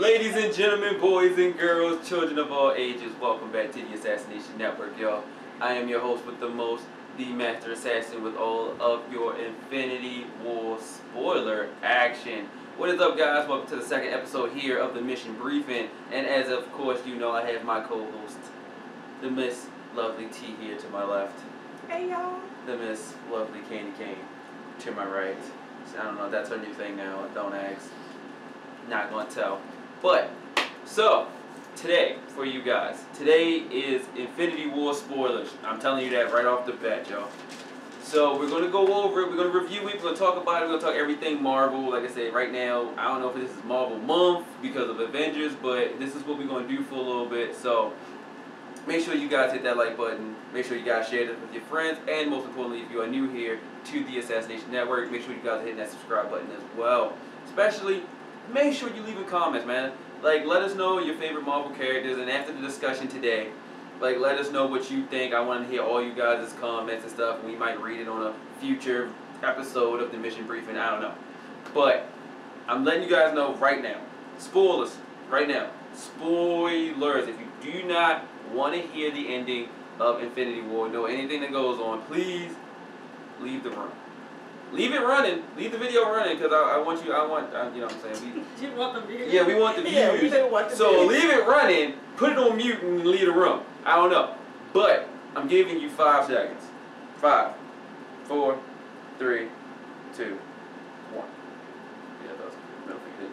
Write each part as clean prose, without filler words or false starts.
Ladies and gentlemen, boys and girls, children of all ages, welcome back to the Assassination Network, y'all. I am your host with the most, the Master Assassin, with all of your Infinity War spoiler action. What is up, guys? Welcome to the second episode here of the Mission Briefing. And as of course you know, I have my co-host, the Miss Lovely T here to my left. Hey, y'all. The Miss Lovely Candy Cane to my right. So, I don't know, that's our new thing now. Don't ask. Not gonna tell. But, so, today, for you guys, today is Infinity War spoilers. I'm telling you that right off the bat, y'all. So, we're going to go over it, we're going to review it, we're going to talk about it, we're going to talk everything Marvel. Like I said, right now, I don't know if this is Marvel month because of Avengers, but this is what we're going to do for a little bit. So, make sure you guys hit that like button, make sure you guys share this with your friends, and most importantly, if you are new here to the Assassination Network, make sure you guys are hitting that subscribe button as well. Especially, make sure you leave in comments, man. Like, let us know your favorite Marvel characters, and after the discussion today, like, let us know what you think. I want to hear all you guys' comments and stuff. We might read it on a future episode of the Mission Briefing. I don't know. But I'm letting you guys know right now. Spoilers. Right now. Spoilers. If you do not want to hear the ending of Infinity War, know anything that goes on, please leave the room. Leave it running. Leave the video running, because I want you know what I'm saying? You want the views? Yeah, we want the views. Yeah, we do want the so views. leave it running, put it on mute, and leave the room. I don't know. But I'm giving you 5 seconds. 5, 4, 3, 2, 1. Yeah, that was middle finger.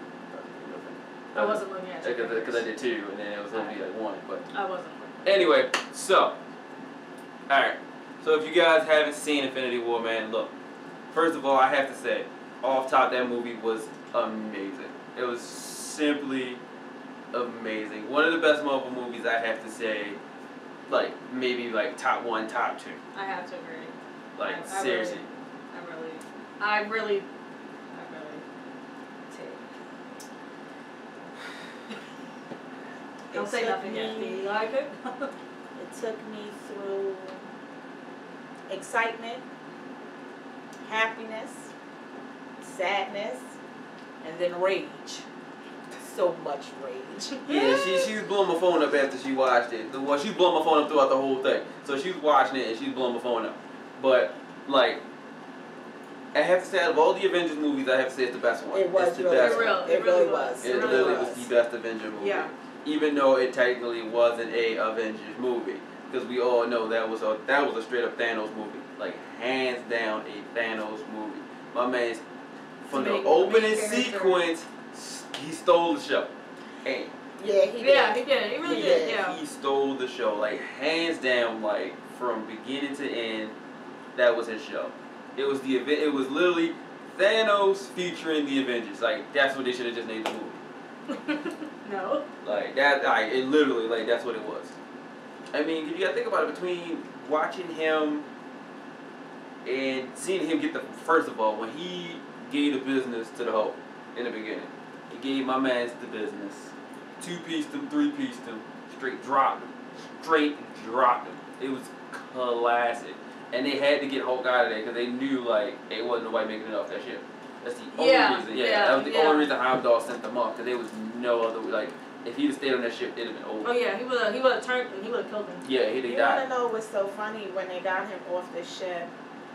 I wasn't looking at you. Because I did 2, and then it was going to be like 1. But I wasn't looking. anyway, so. Alright. So if you guys haven't seen Infinity War, man, look. First of all, I have to say, off top, that movie was amazing. It was simply amazing. One of the best Marvel movies, I have to say, like, maybe like top 1, top 2. I have to agree. Like, seriously. I really Don't say nothing yet. Do you like it? It took me through excitement, happiness, sadness, and then rage. So much rage. Yeah, she was blowing my phone up after she watched it. Well, she was blowing my phone up throughout the whole thing. So she was watching it and she was blowing my phone up. But, like, I have to say, out of all the Avengers movies, I have to say it's the best one. It was it's the really best good. one. It really was. It literally was the best Avenger movie. Yeah. Even though it technically wasn't a Avengers movie, because we all know that was a straight up Thanos movie, like hands down a Thanos movie. My man, from the opening sequence, he stole the show. And yeah, he did. Yeah, he did. He really did. Yeah. He stole the show, like hands down, like from beginning to end. That was his show. It was the event. It was literally Thanos featuring the Avengers. Like that's what they should have just named the movie. No. Like that, it literally, like that's what it was. I mean, you gotta think about it. Between watching him and seeing him get first of all, when he gave the business to the Hulk in the beginning, he gave my man's the business. 2-pieced him, 3-pieced him, straight dropped him. It was classic. And they had to get Hulk out of there because they knew like it wasn't nobody making it off that ship. That's the only reason. Yeah, that was the only reason Heimdall sent them off, because there was no other, like, if he'd have stayed on that ship, it'd have been over. Oh yeah, he would have killed him. Yeah, he'd have died. You want to know what's so funny? When they got him off the ship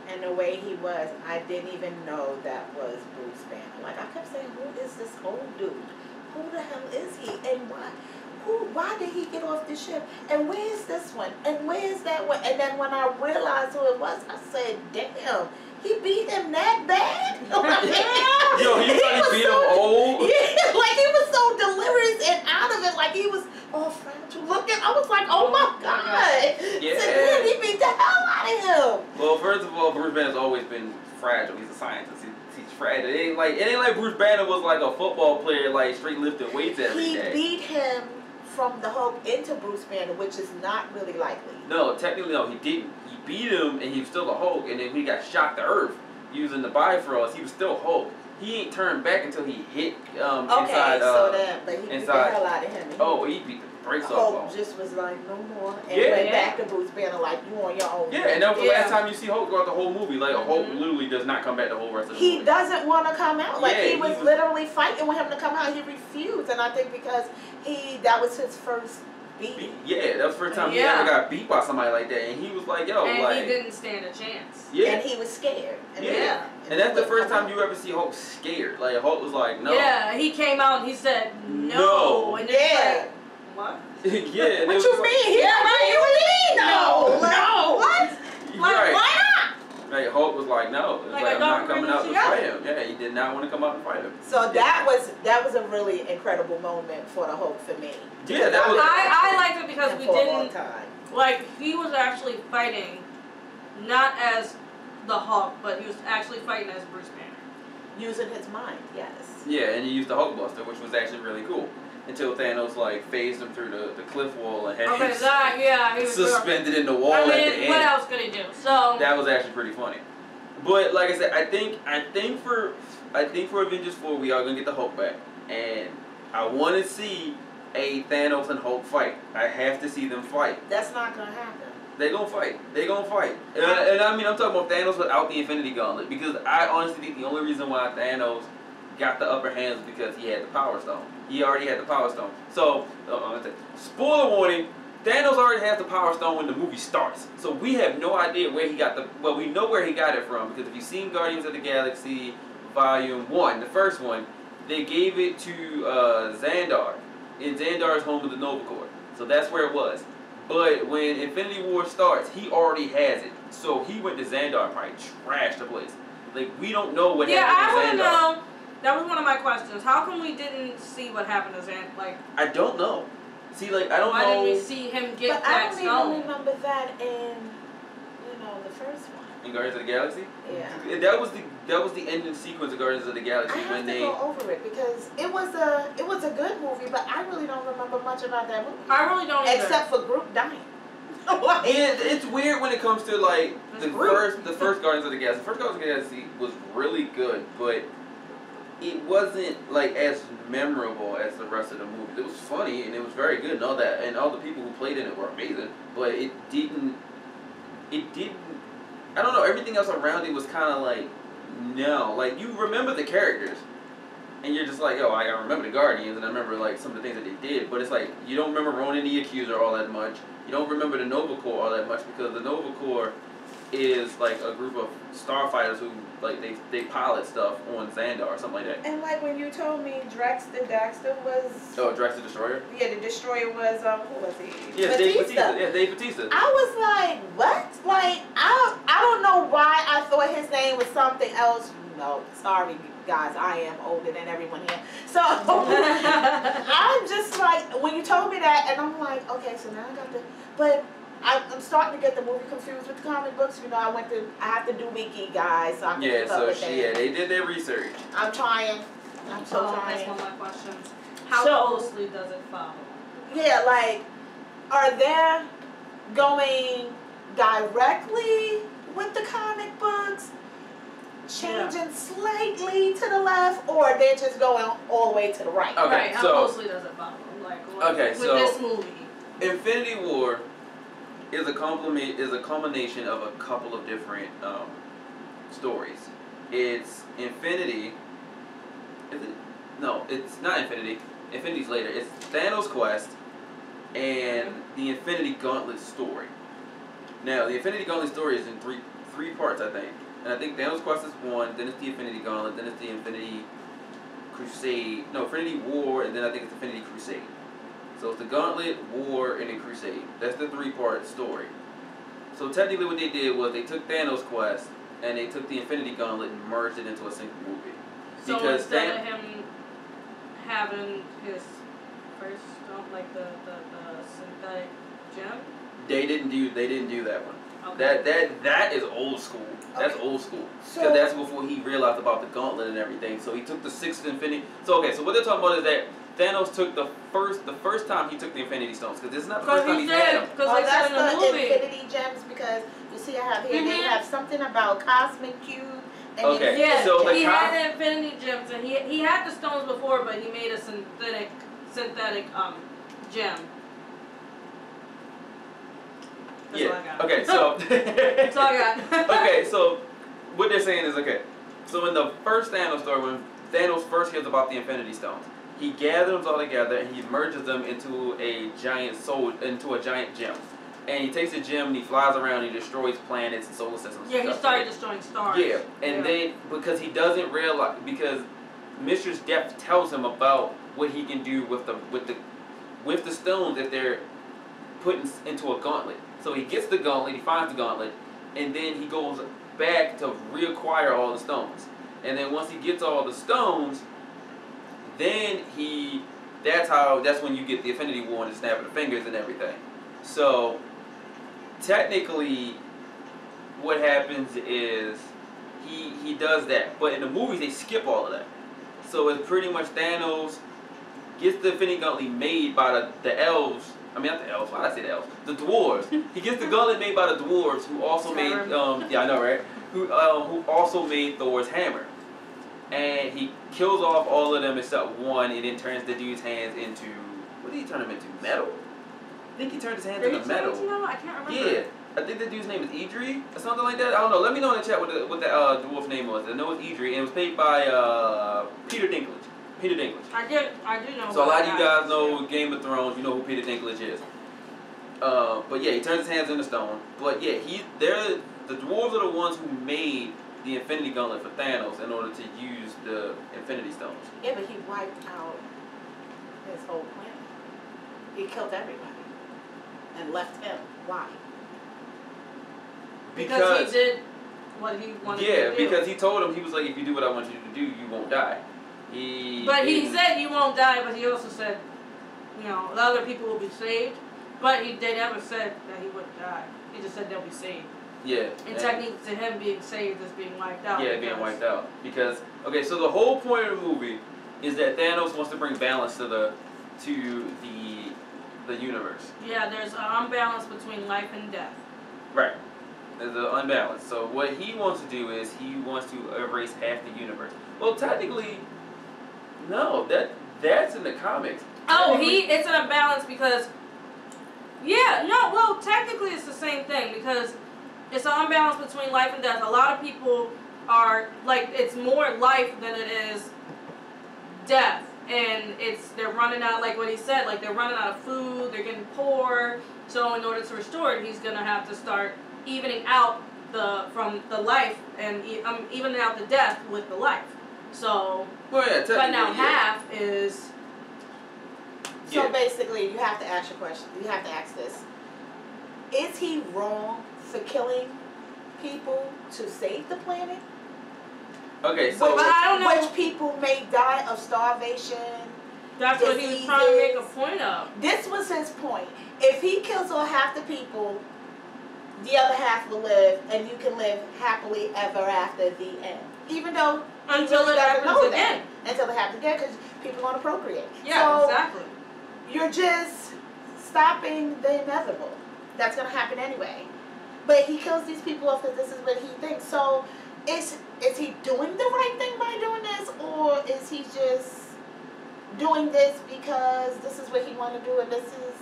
and the way he was, I didn't even know that was Bruce Banner. Like, I kept saying, who is this old dude? Who the hell is he? And why? Why did he get off the ship? And where's this one? And where's that one? And then when I realized who it was, I said, damn. He beat him that bad? Yo, he beat him old? Yeah, like he was so delirious and out of it, like he was all fragile looking. I was like, oh my God. Yeah. So then he beat the hell out of him. Well, first of all, Bruce Banner's always been fragile. He's a scientist. He's fragile. It ain't like Bruce Banner was like a football player, like straight lifting weights every day. He beat him from the Hulk into Bruce Banner, which is not really likely. No, technically no, he didn't. He beat him and he was still a Hulk, and then he got shot to Earth. using the Bifrost, he was still Hulk. He ain't turned back until he hit Okay, inside. so that, but he beat the hell out of him. He beat the brakes off. Hulk just was like, no more, and went back to Bruce Banner like, you on your own. Yeah, and that was the last time you see Hulk throughout the whole movie. Like, Hulk literally does not come back the whole rest of the movie. He doesn't want to come out. Like, he was literally fighting with him to come out. He refused, and I think because that was his first beat. Yeah, that was the first time he ever got beat by somebody like that, and he was like, yo, and like, he didn't stand a chance. Yeah, and he was scared. And and that's the first time you ever see Hulk scared. Like, Hulk was like, no. Yeah, he came out and he said no. And like, what? Yeah. What you mean? No. What? Like, why not? Like, Hulk was like, no. Like, I'm not coming out to fight him. Yeah, he did not want to come out and fight him. So that was a really incredible moment for the Hulk for me. Yeah, that was. I liked it because we didn't. A long time. Like, he was actually fighting, not as the Hulk, but he was actually fighting as Bruce Banner. Using his mind, yes. Yeah, and he used the Hulk Buster, which was actually really cool. Until Thanos like phased him through the cliff wall and had him he was suspended in the wall at the end. What else could he do? So that was actually pretty funny. But like I said, I think for Avengers 4 we are gonna get the Hulk back, and I want to see a Thanos and Hulk fight. I have to see them fight. That's not gonna happen. They gonna fight. They gonna fight. And I mean, I'm talking about Thanos without the Infinity Gauntlet, because I honestly think the only reason why Thanos got the upper hand is because he had the Power Stone. He already had the Power Stone. So, spoiler warning, Thanos already has the Power Stone when the movie starts. So we have no idea where he got well, we know where he got it from, because if you've seen Guardians of the Galaxy Volume 1, the first one, they gave it to Xandar. And Xandar's home with the Nova Corps. So that's where it was. But when Infinity War starts, he already has it. So he went to Xandar and probably trashed the place. Like, we don't know what happened to Xandar. I want to know. That was one of my questions. How come we didn't see what happened to Xandar? Like, I don't know. See, like, I don't know. Why didn't we see him get that stone? I don't even remember that in, the first one. In Guardians of the Galaxy? Yeah. That was the ending sequence of Guardians of the Galaxy. I have to go over it because it was a good movie, but I really don't remember much about that movie. I really don't either. Except for Groot dying. Yeah, it's weird when it comes to like the first Guardians of the Galaxy. The first Guardians of the Galaxy was really good, but it wasn't like as memorable as the rest of the movie. It was funny and it was very good and all that, and all the people who played in it were amazing, but it didn't I don't know, everything else around it was kind of like, no, like you remember the characters and you're just like, I remember the Guardians and I remember like some of the things that they did, but it's like you don't remember Ronan the Accuser all that much. You don't remember the Nova Corps all that much, because the Nova Corps is like a group of starfighters who like they pilot stuff on Xandar or something like that. And like when you told me Drax the Daxter was Drax the Destroyer? Yeah, the Destroyer was who was he? Yeah, Dave Bautista. Yeah, Dave Bautista. I was like, what? Like I don't know why I thought his name was something else. No, sorry guys, I am older than everyone here. So I'm just like, when you told me that, and I'm like, okay, so now I got but I'm starting to get the movie confused with the comic books. I have to do wiki, guys, so I can keep up with that. They did their research. I'm trying. I'm so trying. That's one of my questions. How closely does it follow? Yeah, like, are they going directly with the comic books, changing slightly to the left, or they're just going all the way to the right? Okay, right. How closely does it follow? Like, with this movie. Infinity War is a culmination of a couple of different stories. It's Infinity. Is it? No, it's not Infinity. Infinity's later. It's Thanos' quest and the Infinity Gauntlet story. Now, the Infinity Gauntlet story is in three parts, I think. And I think Thanos' quest is one, then it's the Infinity Gauntlet, then it's the Infinity Crusade. No, Infinity War, and then I think it's Infinity Crusade. So it's the Gauntlet, War, and then Crusade. That's the three-part story. So technically what they did was they took Thanos' quest and they took the Infinity Gauntlet and merged it into a single movie. So because instead of him having his first like the synthetic gem? They didn't do that one. Okay. That is old school. That's old school. Because that's before he realized about the gauntlet and everything. So he took the sixth Infinity. So so what they're talking about is that Thanos took the first time he took the Infinity Stones, because this is not the first time he's had them. Because that's the Infinity Gems, because you see I have here, they have something about Cosmic Cube, And Okay, Yeah, so he had the Infinity Gems, and he had the stones before, but he made a synthetic gem. That's all I got. Okay, so That's all I got. okay, so what they're saying is okay. So in the first Thanos story, when Thanos first hears about the Infinity Stones, he gathers them all together and he merges them into a giant gem. And he takes the gem and he flies around and he destroys planets and solar systems. Yeah, he started destroying stars. Yeah, and then because he doesn't realize, because Mistress Death tells him about what he can do with the stones that they're put into a gauntlet. So he gets the gauntlet, he finds the gauntlet, and then he goes back to reacquire all the stones. And then once he gets all the stones, then that's when you get the Infinity War and the snap of the fingers and everything. So technically what happens is he does that. But in the movies they skip all of that. So it's pretty much Thanos gets the Infinity Gauntlet made by the elves. I mean, not the elves. Why did I say the elves? The dwarves. He gets the gauntlet made by the dwarves, who also made yeah, I know, right? Who also made Thor's hammer. And he kills off all of them except one, and then turns the dude's hands into, what did he turn them into? Metal? I think he turned his hands into metal. I can't remember. Yeah, I think the dude's name is Idri or something like that. I don't know. Let me know in the chat what the dwarf's name was. I know it's Idri, and it was played by Peter Dinklage. Peter Dinklage. I do know. So a lot of you guys know Game of Thrones. You know who Peter Dinklage is. But yeah, he turns his hands into stone. But yeah, the dwarves are the ones who made the Infinity Gauntlet for Thanos in order to use the Infinity Stones. Yeah, but he wiped out his whole planet. He killed everybody and left him. Why? Because he did what he wanted to do. Yeah, because he told him, he was like, if you do what I want you to do, you won't die. But he said you won't die, but he also said, the other people will be saved. But they never said that he wouldn't die. He just said they'll be saved. Yeah. And technically to him being saved is being wiped out. Yeah, being wiped out. Because, okay, so the whole point of the movie is that Thanos wants to bring balance to the universe. Yeah, there's an unbalance between life and death. Right. There's an unbalance. So what he wants to do is he wants to erase half the universe. Well, technically, no, that's in the comics. Oh, it's an imbalance because, technically it's the same thing because it's an unbalance between life and death. A lot of people are, it's more life than it is death. And they're running out, like what he said, they're running out of food, they're getting poor. So in order to restore it, he's going to have to start evening out from the life and evening out the death with the life. So, but now half is... So basically, you have to ask your question. You have to ask this. Is he wrong for killing people to save the planet? Okay, so... But I don't know. Which people may die of starvation. That's what he was trying to make a point of. This was his point. If he kills all half the people, the other half will live, and you can live happily ever after the end. Even though... Until it happens again. Until it happens again, because people want to procreate. Yeah, exactly. You're just stopping the inevitable. That's going to happen anyway. But he kills these people off because this is what he thinks. So, is he doing the right thing by doing this? Or is he just doing this because this is what he wants to do and this is,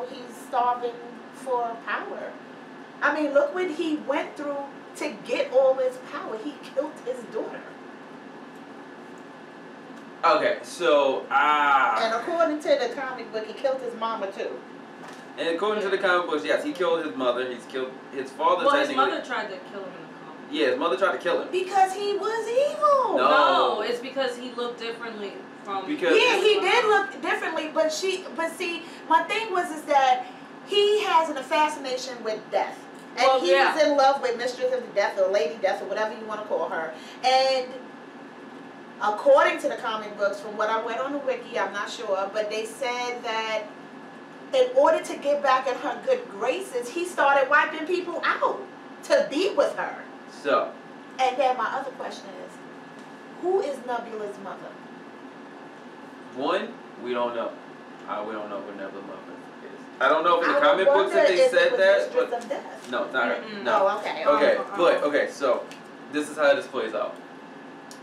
he's starving for power? I mean, look what he went through to get all his power. He killed his daughter. Okay, so and according to the comic book, he killed his mama too. And according to the comic books, yes, he killed his mother. He's killed his father. Well, his mother tried to kill him in the comic. Yeah, his mother tried to kill him because he was evil. No, it's because he looked differently from. He did look differently, but see, my thing is that he has an fascination with death. And he was in love with Mistress of Death or Lady Death or whatever you want to call her. And according to the comic books, from what I read on the wiki, I'm not sure, but they said that in order to get back in her good graces, he started wiping people out to be with her. So. And then my other question is, who is Nebula's mother? One, we don't know. We don't know who Nebula's mother is. I don't know if in the comic books that they said that, but no, it's not her. No. Oh, okay. Okay, so this is how this plays out.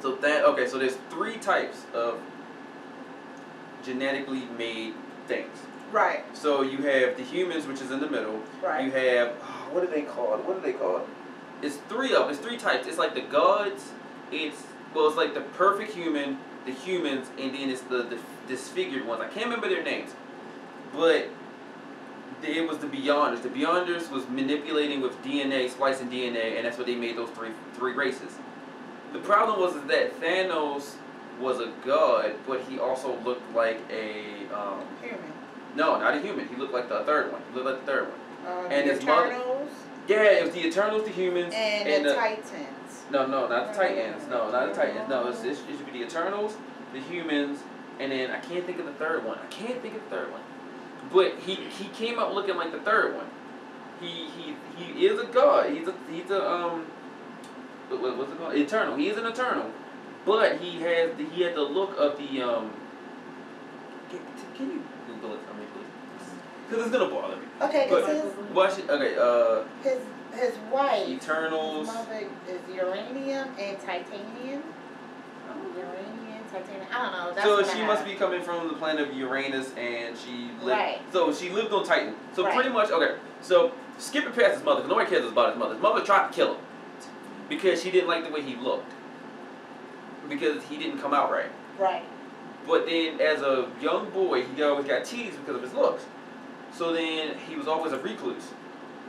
So okay, so there's 3 types of genetically made things. Right. So you have the humans, which is in the middle. Right. You have what are they called? It's 3 of them. It's 3 types. It's like the gods. It's like the perfect human, the humans, and then it's the disfigured ones. I can't remember their names, but it was the Beyonders. The Beyonders was manipulating with DNA, splicing DNA, and that's what they made those three races. The problem was that Thanos was a god, but he also looked like a human. No, not a human. He looked like the third one. And the his mother. Eternals. Yeah, it was the Eternals, the humans, and the Titans. No, not the Titans. No, not the Titans. No, it should be the Eternals, the humans, and then I can't think of the third one. But he came out looking like the third one. He is a god. He's a what's it called? Eternal. He is an Eternal, but he had the look of the Can you Google it for me, please? Because it's gonna bother me. Okay, because watch it. Okay. His wife. Eternals. His mother is uranium and titanium. Uranium, titanium. I don't know. That's so what she must be coming from the planet of Uranus, and she lived. Right. So she lived on Titan. So Right. pretty much, okay. So skipping past his mother, because nobody cares about his mother. His mother tried to kill him because she didn't like the way he looked. Because he didn't come out right. Right. But then, as a young boy, he always got teased because of his looks. So then he was always a recluse.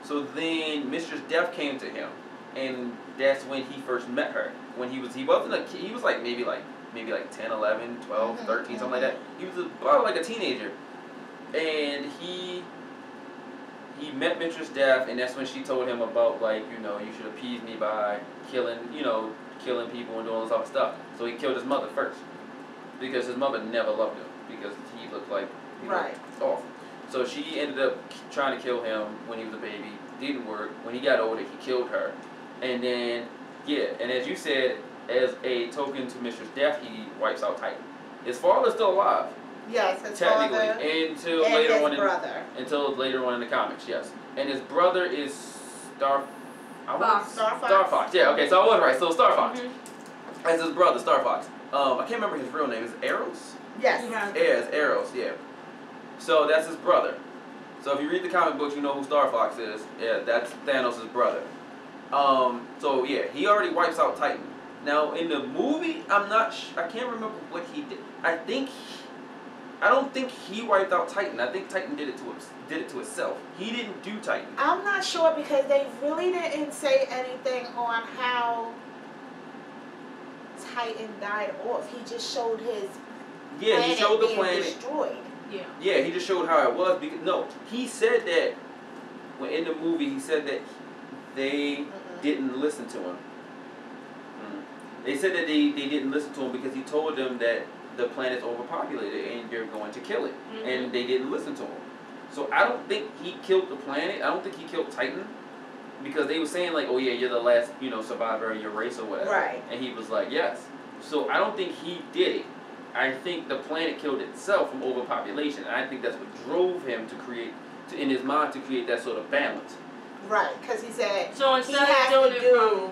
So then Mistress Death came to him, and that's when he first met her. When he wasn't a kid, he was like maybe like 10, 11, 12, 13, something like that. He was about like a teenager, and he met Mistress Death, and that's when she told him about you should appease me by killing people and doing all this other stuff. So he killed his mother first, because his mother never loved him because he looked like awful. So she ended up trying to kill him when he was a baby. Didn't work. When he got older, he killed her. And then, and as you said, as a token to Mistress Death, he wipes out Titan. His father's still alive. Yes, his technically, father. Until later on in the comics, yes. And his brother is Star Fox. Star Fox. Yeah. Okay. So I was right. So Star Fox. Mm-hmm. As his brother, Star Fox. I can't remember his real name. Is it Eros? Yes. Yeah, it's Eros. Yeah. So that's his brother. So if you read the comic books, you know who Star Fox is. Yeah, that's Thanos' brother. So yeah, he already wipes out Titan. Now in the movie, I can't remember what he did. I don't think he wiped out Titan. I think Titan did it to itself. He didn't do Titan. I'm not sure because they really didn't say anything on how Titan died off. He just showed his planet he showed the being planet destroyed. Yeah, he just showed how it was. He said that in the movie, he said that they didn't listen to him. They said that they didn't listen to him because he told them that the planet's overpopulated and you're going to kill it. And they didn't listen to him. So I don't think he killed the planet. I don't think he killed Titan. Because they were saying like, oh yeah, you're the last, survivor of your race or whatever. Right. And he was like, yes. So I don't think he did it. I think the planet killed itself from overpopulation. And I think that's what drove him in his mind to create that sort of balance. Right, because he said so he has to do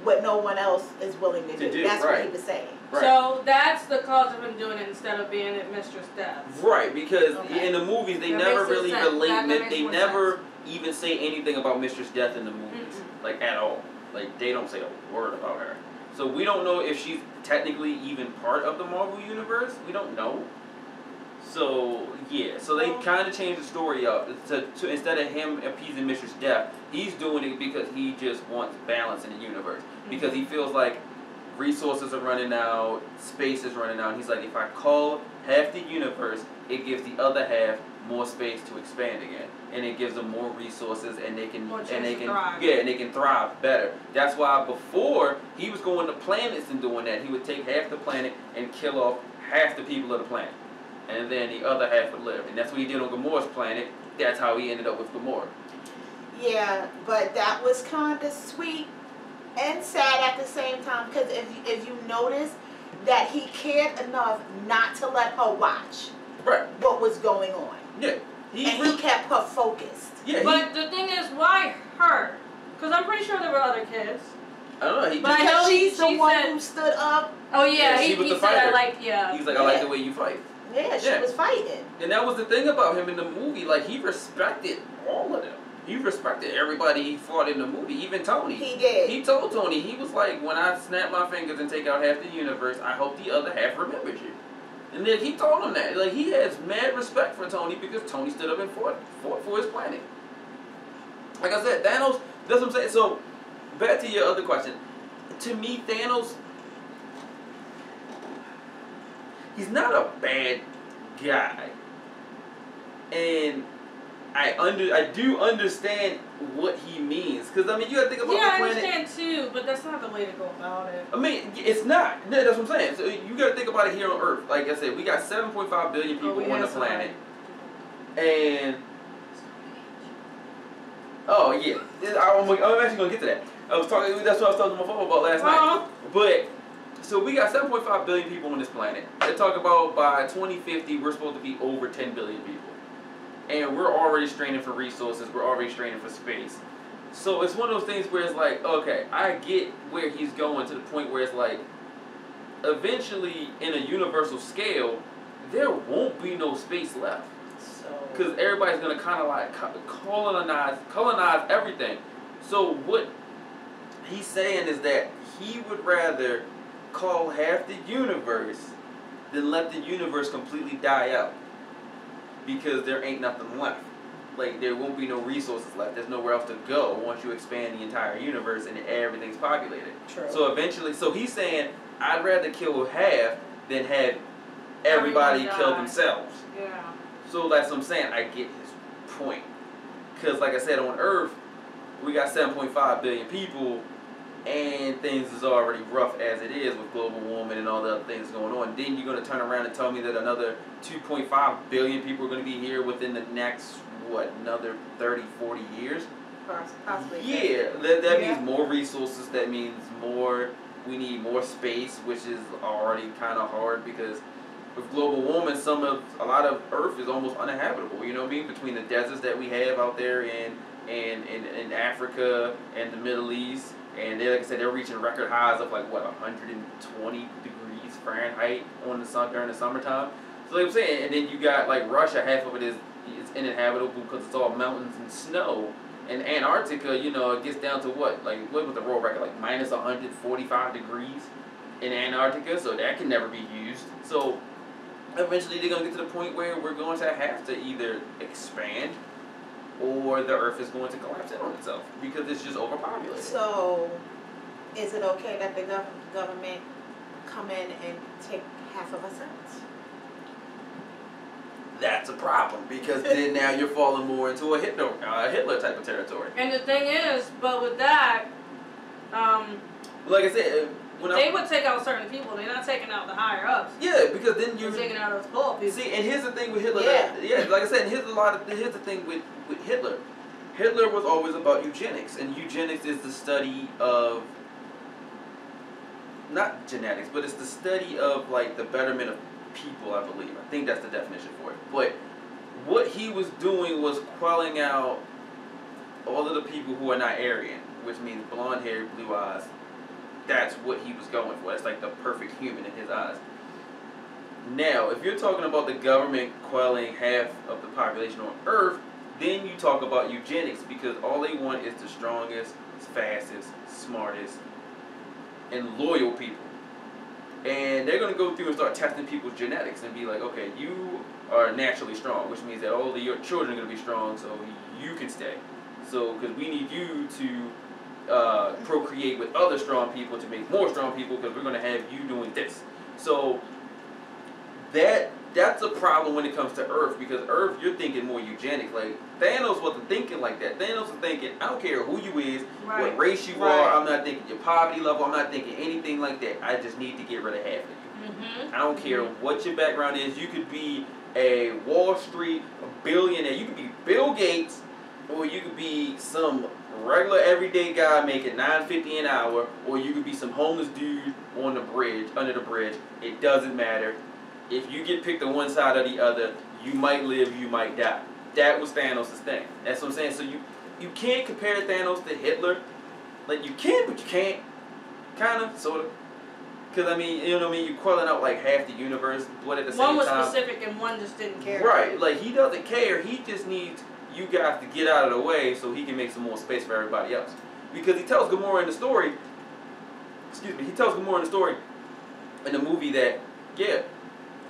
what no one else is willing to do. That's what he was saying. Right. So that's the cause of him doing it instead of being at Mistress Death. Right, because in the movies they never really relate. They never even say anything about Mistress Death in the movies, like at all. Like they don't say a word about her. So we don't know if she's technically even part of the Marvel Universe. We don't know. So, so they kind of changed the story up. To instead of him appeasing Mistress Death, he's doing it because he just wants balance in the universe. Because he feels like resources are running out, space is running out. And he's like, if I call half the universe, it gives the other half more space to expand again, and it gives them more resources, and they can thrive better. That's why before he was going to planets and doing that, he would take half the planet and kill off half the people of the planet, and then the other half would live. And that's what he did on Gamora's planet. That's how he ended up with Gamora. Yeah, but that was kind of sweet and sad at the same time, because if you notice that he cared enough not to let her watch what was going on. Yeah. He kept her focused. Yeah. But the thing is, why her? Because I'm pretty sure there were other kids. I don't know. He But I just, know she's the she one said- who stood up. Oh yeah, she was he the said I fighter. like yeah. he was like, I like the way you fight. Yeah, she Yeah. was fighting. And that was the thing about him in the movie. Like, he respected all of them. He respected everybody he fought in the movie, even Tony. He did. He told Tony, he was like, when I snap my fingers and take out half the universe, I hope the other half remembers you. And then he told him that. Like, he has mad respect for Tony because Tony stood up and fought for his planet. Like I said, Thanos, that's what I'm saying. So, back to your other question. To me, Thanos, he's not a bad guy. And I do understand what he means. Because, I mean, you got to think about Yeah, the I planet. understand too, but that's not the way to go about it. I mean, it's not. Yeah, that's what I'm saying. So you got to think about it here on Earth. Like I said, we got 7.5 billion people on the planet. And oh yeah, I'm actually gonna get to that. That's what I was talking to my phone about last night. But so we got 7.5 billion people on this planet. They talk about by 2050 we're supposed to be over 10 billion people. And we're already straining for resources, we're already straining for space. So it's one of those things where it's like, okay, I get where he's going to the point where it's like, eventually, in a universal scale, there won't be no space left. Because everybody's going to kind of like colonize everything. So what he's saying is that he would rather call half the universe than let the universe completely die out. Because there ain't nothing left. Like, there won't be no resources left. There's nowhere else to go once you expand the entire universe and everything's populated. True. So eventually, so he's saying, I'd rather kill half than have everybody kill die. themselves. Yeah. So that's what I'm saying. I get his point. Because like I said, on Earth, we got 7.5 billion people, and things is already rough as it is with global warming and all the other things going on. Then you're going to turn around and tell me that another 2.5 billion people are going to be here within the next, another 30, 40 years? Possibly. Yeah, that means more resources. That means we need more space, which is already kind of hard because with global warming, a lot of Earth is almost uninhabitable. You know what I mean? Between the deserts that we have out there in Africa and the Middle East, and like I said, they're reaching record highs of 120 degrees Fahrenheit on the sun during the summertime. So like I'm saying, and then you got like Russia, half of it is uninhabitable because it's all mountains and snow. And Antarctica, it gets down to what was the world record, minus 145 degrees in Antarctica, so that can never be used. So eventually they're going to get to the point where we're going to have to either expand or the Earth is going to collapse in on itself because it's just overpopulated. So, is it okay that the government come in and take half of us out? That's a problem because then now you're falling more into a Hitler type of territory. And the thing is, but with that, like I said, they would take out certain people. They're not taking out the higher ups. Yeah, because then you're taking out those poor people. See, and here's the thing with Hitler. Yeah. Like I said, here's the thing with Hitler. Hitler was always about eugenics, and eugenics is the study of not genetics, but it's the study of the betterment of people, I believe. I think that's the definition for it. But what he was doing was quelling out all of the people who are not Aryan, which means blonde hair, blue eyes. That's what he was going for. That's the perfect human in his eyes. Now, if you're talking about the government quelling half of the population on Earth, then you talk about eugenics because all they want is the strongest, fastest, smartest, and loyal people. And they're going to go through and start testing people's genetics and be like, okay, you are naturally strong, which means that all of your children are going to be strong so you can stay. So, because we need you to procreate with other strong people to make more strong people because we're going to have you doing this. So, that's a problem when it comes to Earth because Earth, you're thinking more eugenics. Thanos wasn't thinking like that. Thanos was thinking, I don't care who you is, what race you are, I'm not thinking your poverty level, I'm not thinking anything like that. I just need to get rid of half of you. Mm-hmm. I don't care what your background is. You could be a Wall Street billionaire. You could be Bill Gates, or you could be some regular everyday guy making $9.50 an hour, or you could be some homeless dude on the bridge, under the bridge. It doesn't matter. If you get picked on one side or the other, you might live, you might die. That was Thanos' thing. That's what I'm saying. So you can't compare Thanos to Hitler. You can, but you can't. Kinda, sorta. Because, I mean, you know what I mean? You're quelling out like half the universe, but at the same time. One was specific and one just didn't care. Right. Like, he doesn't care. He just needs you guys to get out of the way so he can make some more space for everybody else. Because he tells Gamora in the story, he tells Gamora in the story, in the movie that, yeah,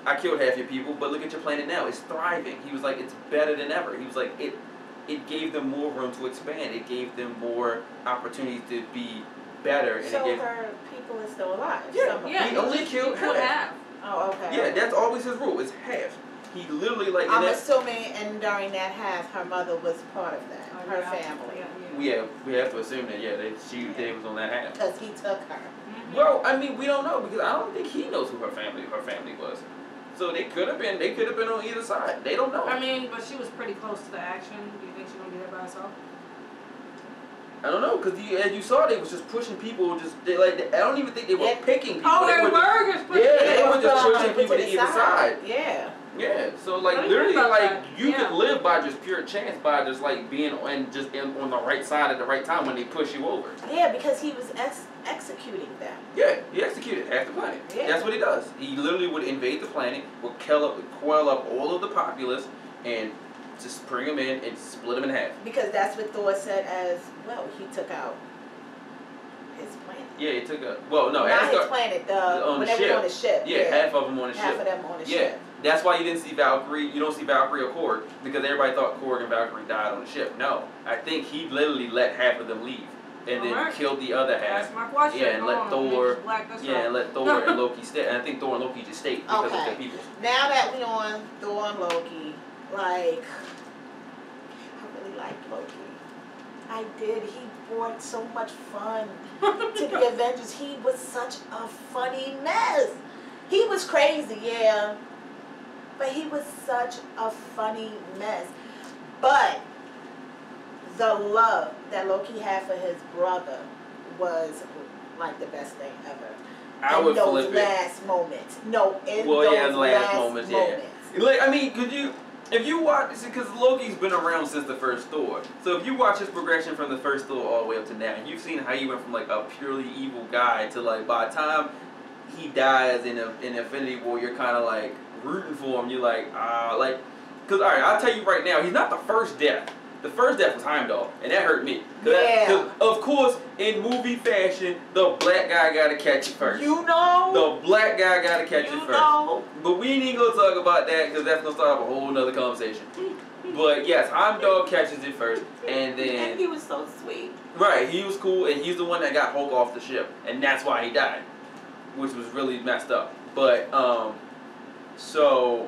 I killed half your people, but look at your planet now. It's thriving. He was like, it's better than ever. He was like, it gave them more room to expand. It gave them more opportunities to be better. And so it gave her people are still alive? Yeah, he only killed half. Oh, okay. Yeah, that's always his rule. It's half. He literally like. I'm assuming, and during that half, her mother was part of that. Her family. We have to assume that they was on that half. Because he took her. Well, I mean, we don't know because I don't think he knows who her family was. So they could have been on either side. They don't know. I mean, but she was pretty close to the action. Do you think she's gonna be there by herself? I don't know, because as you saw, they was just pushing people. I don't even think they were picking people. Oh, they were just pushing. Yeah, they were just pushing people to either side. Yeah. Yeah. So literally, you could live by just pure chance by just being on the right side at the right time when they push you over. Yeah, because he was executing them. Yeah, he executed half the planet. Yeah. That's what he does. He literally would invade the planet, would quell up all of the populace, and just bring them in and split them in half. Because that's what Thor said as well. He took out his planet. Yeah, he took out. Well, no, not his planet. On the ship. On the ship. Yeah, half of them on the ship. Half of them on the ship. That's why you didn't see Valkyrie. You don't see Valkyrie or Korg because everybody thought Korg and Valkyrie died on the ship. No, I think he literally let half of them leave and then killed the other half. That's my question. Yeah, and let Thor. And let Thor and Loki stay. And I think Thor and Loki just stayed because of their people. Now that we on Thor and Loki, I really liked Loki. I did. He brought so much fun to the Avengers. He was such a funny mess. He was crazy, yeah. But he was such a funny mess. But the love that Loki had for his brother was like the best thing ever. I would flip it. In those last moments. No, in those last moments. Yeah. I mean, if you watch, because Loki's been around since the first Thor. So if you watch his progression from the first Thor all the way up to now, you've seen how he went from a purely evil guy to by the time he dies in Infinity War, you're kind of rooting for him. You're because alright, I'll tell you right now, he's not the first death. The first death was Heimdall, and that hurt me. Yeah. Of course, in movie fashion, the black guy gotta catch it first. You know. The black guy gotta catch it first. Know. But we ain't gonna talk about that because that's gonna start up a whole nother conversation. But yes, Heimdall catches it first, and then. And he was so sweet. Right, he was cool, and he's the one that got Hulk off the ship, and that's why he died, which was really messed up. But so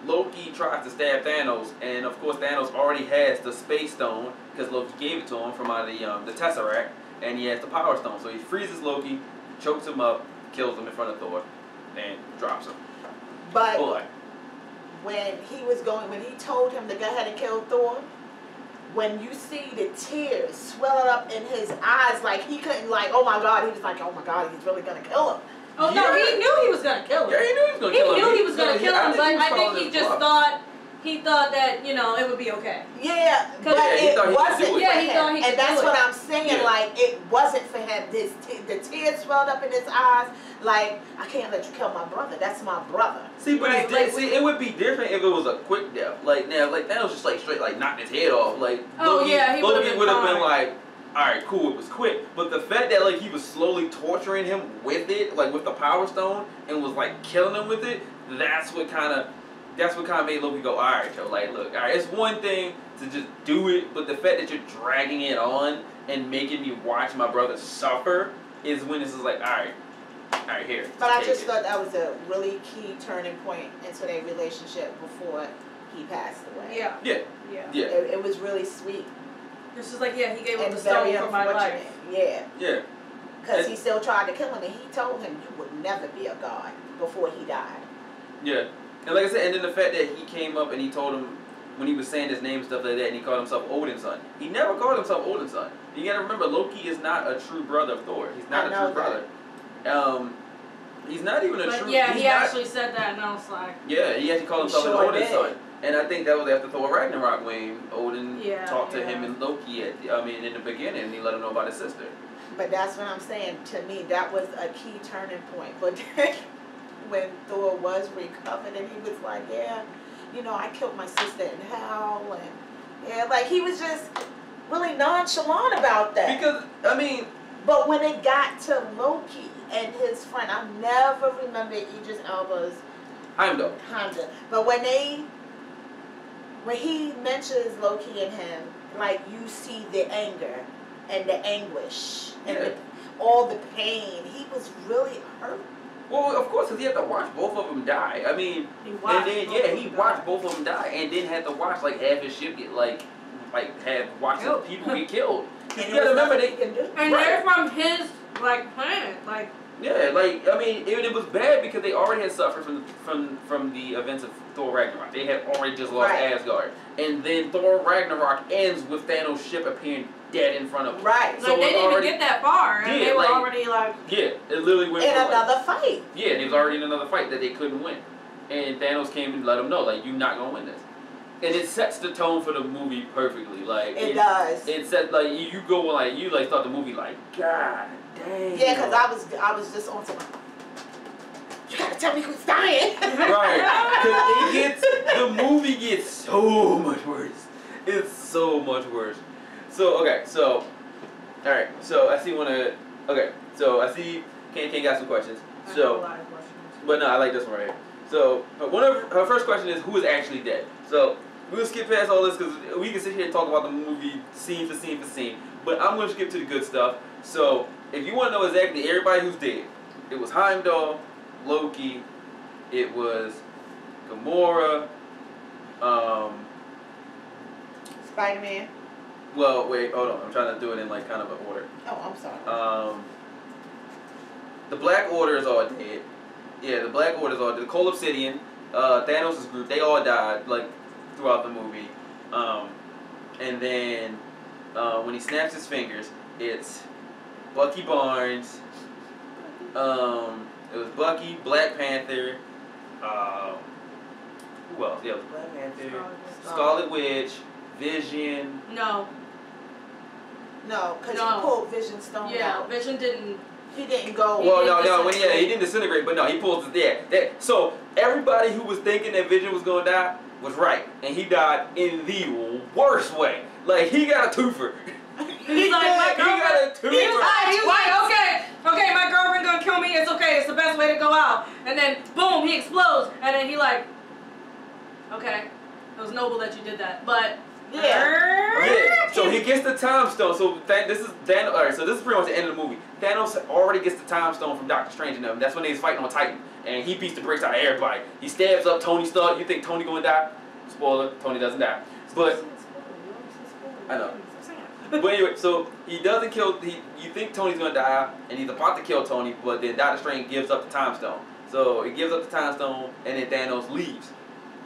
Loki tries to stab Thanos, and of course Thanos already has the Space Stone because Loki gave it to him from out of the Tesseract, and he has the Power Stone. So he freezes Loki, chokes him up, kills him in front of Thor, and drops him. But when he told him to go ahead and kill Thor, when you see the tears swelling up in his eyes, he couldn't oh my God, he was oh my God, he's really gonna kill him. Oh no, he knew he was gonna kill him. Yeah, he knew he was gonna kill him. He knew he was gonna kill him, but I think he just thought that it would be okay. Yeah, but it wasn't. Yeah, he thought he could do it. And that's what I'm saying. It wasn't for him. The tears swelled up in his eyes. I can't let you kill my brother. That's my brother. See, but it would be different if it was a quick death. That was just straight knocked his head off. Loki would have been alright, cool, it was quick. But the fact that he was slowly torturing him with it, with the Power Stone, and was killing him with it, that's what kind of made Loki go, alright, Joe, look, alright, it's one thing to just do it, but the fact that you're dragging it on and making me watch my brother suffer is when it's just alright, here. But I just thought that was a really key turning point into their relationship before he passed away. Yeah. It was really sweet. It's just he gave up the stone for my life. Yeah. Yeah. Because he still tried to kill him, and he told him you would never be a god before he died. Yeah. And like I said, and then the fact that he came up and he told him, when he was saying his name and stuff like that, and he called himself Odin's son. He never called himself Odin's son. You gotta remember, Loki is not a true brother of Thor. He's not a true brother. He's not even a true... Yeah, he actually said that, and I was like... Yeah, he actually called himself an Odin's son. And I think that was after Thor Ragnarok when Odin talked to him and Loki in the beginning, and he let him know about his sister. But that's what I'm saying. To me, that was a key turning point. But then, when Thor was recovered, and he was like, yeah, you know, I killed my sister in hell, and yeah, like he was just really nonchalant about that. Because, I mean... But when it got to Loki and his friend, I never remember Idris Elba's... Heimdall. But when he mentions Loki and him, like, you see the anger and the anguish and all the pain. He was really hurt. Well, of course, because he had to watch both of them die. I mean, he watched both of them die, and then had to watch like half his ship get watch some people get killed. And you gotta remember they can do. And they're from his planet, like. Yeah, like I mean, it was bad because they already had suffered from the events of Thor Ragnarok. They had already just lost Asgard, and then Thor Ragnarok ends with Thanos' ship appearing dead in front of them. Right. So like they didn't even get that far, and they were already like. Yeah, it literally went in another fight. Yeah, and it was already in another fight that they couldn't win, and Thanos came and let them know, like, you're not gonna win this. And it sets the tone for the movie perfectly. Like it does. It sets like you go like you like start the movie like God dang. Yeah, because I was just on some. You gotta tell me who's dying. Right. Because the movie gets so much worse. It's so much worse. So okay, so all right, so I see I see Kane got some questions. So, I have a lot of questions. But no, I like this one right here. So one of her first question is who is actually dead. So we'll skip past all this because we can sit here and talk about the movie scene for scene for scene. But I'm going to skip to the good stuff. So if you want to know exactly everybody who's dead, it was Heimdall, Loki, it was Gamora, Spider-Man. Well, wait, hold on. I'm trying to do it in like kind of an order. Oh, I'm sorry. The Black Order is all dead. Yeah, the Black Order is all dead. The Cold Obsidian, Thanos' group, they all died like throughout the movie. And then when he snaps his fingers, it's Bucky Barnes. It was Bucky, Black Panther. Who else? Yeah, it was Black Panther, Scarlet Witch, Vision. No, because he pulled Vision Stone out. Yeah, Vision didn't. He didn't go. Well, he didn't disintegrate, but no, he pulls it. So everybody who was thinking that Vision was gonna die was right, and he died in the worst way. Like he got a twofer. He's like, my girlfriend. He got a twofer. He was like, okay, my girlfriend gonna kill me. It's okay. It's the best way to go out. And then boom, he explodes, and then he like, okay, it was noble that you did that, but. Yeah. So he gets the time stone. So this is Thanos. All right. So this is pretty much the end of the movie. Thanos already gets the time stone from Doctor Strange and them. That's when they was fighting on Titan, and he beats the brakes out of everybody. He stabs up Tony Stark. You think Tony gonna die? Spoiler: Tony doesn't die. But I know. But anyway, so he doesn't kill. You think Tony's gonna die, and he's about to kill Tony, but then Doctor Strange gives up the time stone. So he gives up the time stone, and then Thanos leaves.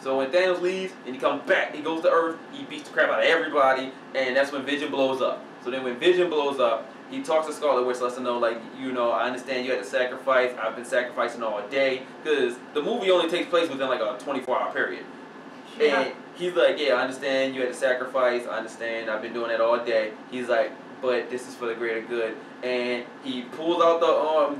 So when Thanos leaves and he comes back, he goes to Earth, he beats the crap out of everybody, and that's when Vision blows up. So then when Vision blows up, he talks to Scarlet Witch, lets her know, like, you know, I understand you had to sacrifice, I've been sacrificing all day, because the movie only takes place within like a 24-hour period. Yeah. And he's like, yeah, I understand you had to sacrifice, I understand, I've been doing that all day. He's like, but this is for the greater good. And he pulls out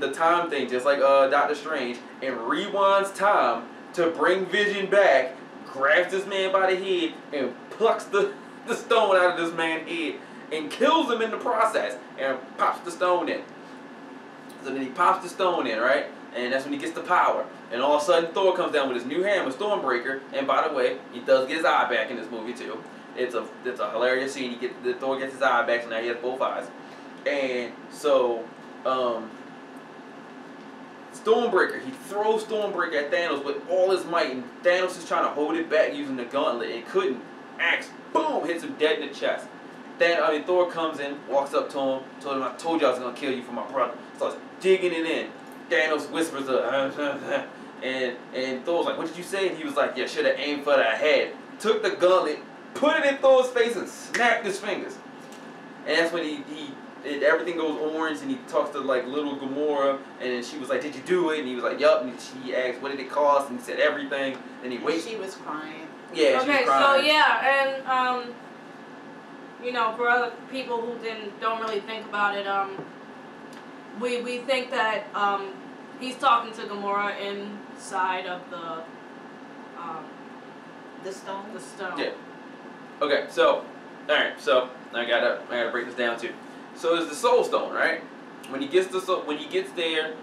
the time thing, just like Doctor Strange, and rewinds time to bring Vision back, grabs this man by the head, and plucks the stone out of this man's head, and kills him in the process, and pops the stone in. So then he pops the stone in, right? And that's when he gets the power. And all of a sudden, Thor comes down with his new hammer, Stormbreaker, and by the way, he does get his eye back in this movie too. It's a hilarious scene. Thor gets his eye back, so now he has both eyes. And so, Stormbreaker, he throws Stormbreaker at Thanos with all his might, and Thanos is trying to hold it back using the gauntlet, and couldn't. Axe, boom, hits him dead in the chest. Thor comes in, walks up to him, told him, I told you I was going to kill you for my brother. Starts digging it in. Thanos whispers, and Thor's like, what did you say? And he was like, yeah, should have aimed for the head. Took the gauntlet, put it in Thor's face, and snapped his fingers. And that's when everything goes orange, and he talks to like little Gamora, and then she was like, did you do it? And he was like, yup. And she asked, what did it cost? And he said everything. And he waited. She was crying. Yeah, she was crying. So yeah, and you know, for other people who don't really think about it, we think that he's talking to Gamora inside of the stone. the stone. Yeah. Okay, so, alright, so I gotta break this down too. So it's the Soul Stone, right? When he gets there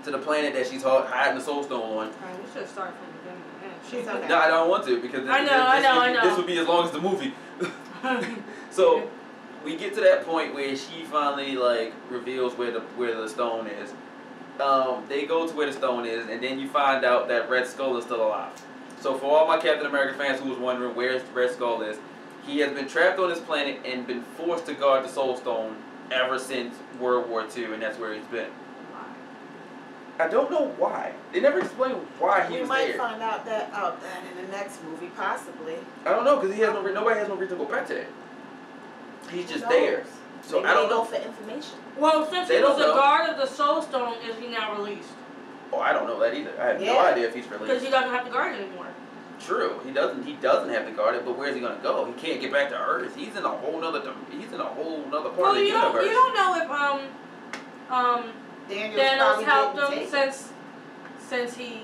to the planet that she's hiding the Soul Stone on. Alright, we should start from the beginning. It's okay. No, I don't want to because I know. this would be as long as the movie. So we get to that point where she finally like reveals where the stone is. They go to where the stone is, and then you find out that Red Skull is still alive. So for all my Captain America fans who was wondering where Red Skull is, he has been trapped on this planet and been forced to guard the Soul Stone ever since World War II, and that's where he's been. I don't know why. They never explain why he was there. We might find out that in the next movie, possibly. I don't know, because nobody has no reason to go back to that. He's just Who there. knows? So They I don't may know. go for information. Well, since They he was don't the know. guard of the Soul Stone, is he now released? Oh, I don't know that either. I have no Yeah. idea if he's Because released. he doesn't have to guard anymore. True, he doesn't have to guard it, but where's he gonna go? He can't get back to Earth. He's in a whole nother part Well, of the you universe. don't know if Thanos helped him since he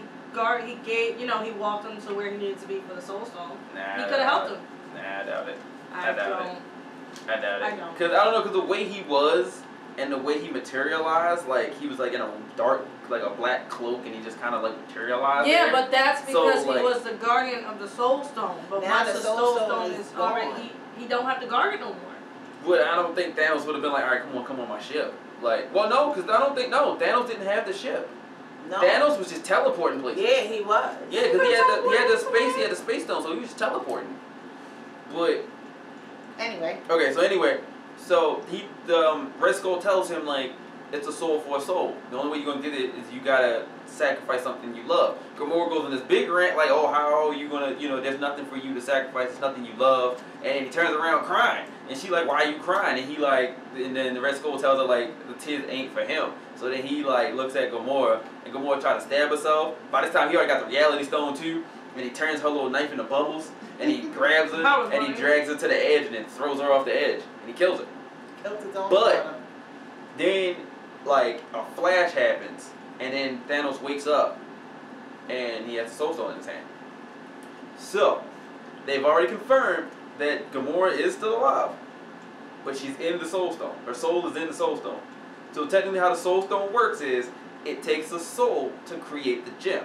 gave he walked him to where he needed to be for the Soul Stone. Nah, He could have helped him. Nah, I doubt it. I doubt don't. I doubt it. I don't. Because I don't know, because the way he was and the way he materialized, like he was like in a dark, like a black cloak, and he just kind of like materialized. Yeah, there. but that's So, because like- he was the guardian of the Soul Stone. But Now once the the Soul Soul Stone Stone is is already, gone. he don't have to guard it no more. But I don't think Thanos would have been like, all right, come on my ship. Like, well, no, because Thanos didn't have the ship. No. Thanos was just teleporting places. Yeah, he was. Yeah, because he had the space stone, so he was just teleporting. But Anyway. okay, so the Red Skull tells him like it's a soul for a soul. The only way you're gonna get it is you gotta sacrifice something you love. Gamora goes on this big rant like, oh, how are you gonna, there's nothing for you to sacrifice, there's nothing you love, and he turns around crying, and she like, why are you crying? And he like, and then the Red Skull tells her like the tears ain't for him. So then he like looks at Gamora, and Gamora tries to stab herself. By this time he already got the Reality Stone too, and he turns her little knife into bubbles, and he grabs her, and he drags her to the edge, and then throws her off the edge, and he kills her. Killed his own But brother. then, like, a flash happens, and then Thanos wakes up, and he has the Soul Stone in his hand. So, they've already confirmed that Gamora is still alive, but she's in the Soul Stone. Her soul is in the Soul Stone. So technically how the Soul Stone works is, it takes a soul to create the gem,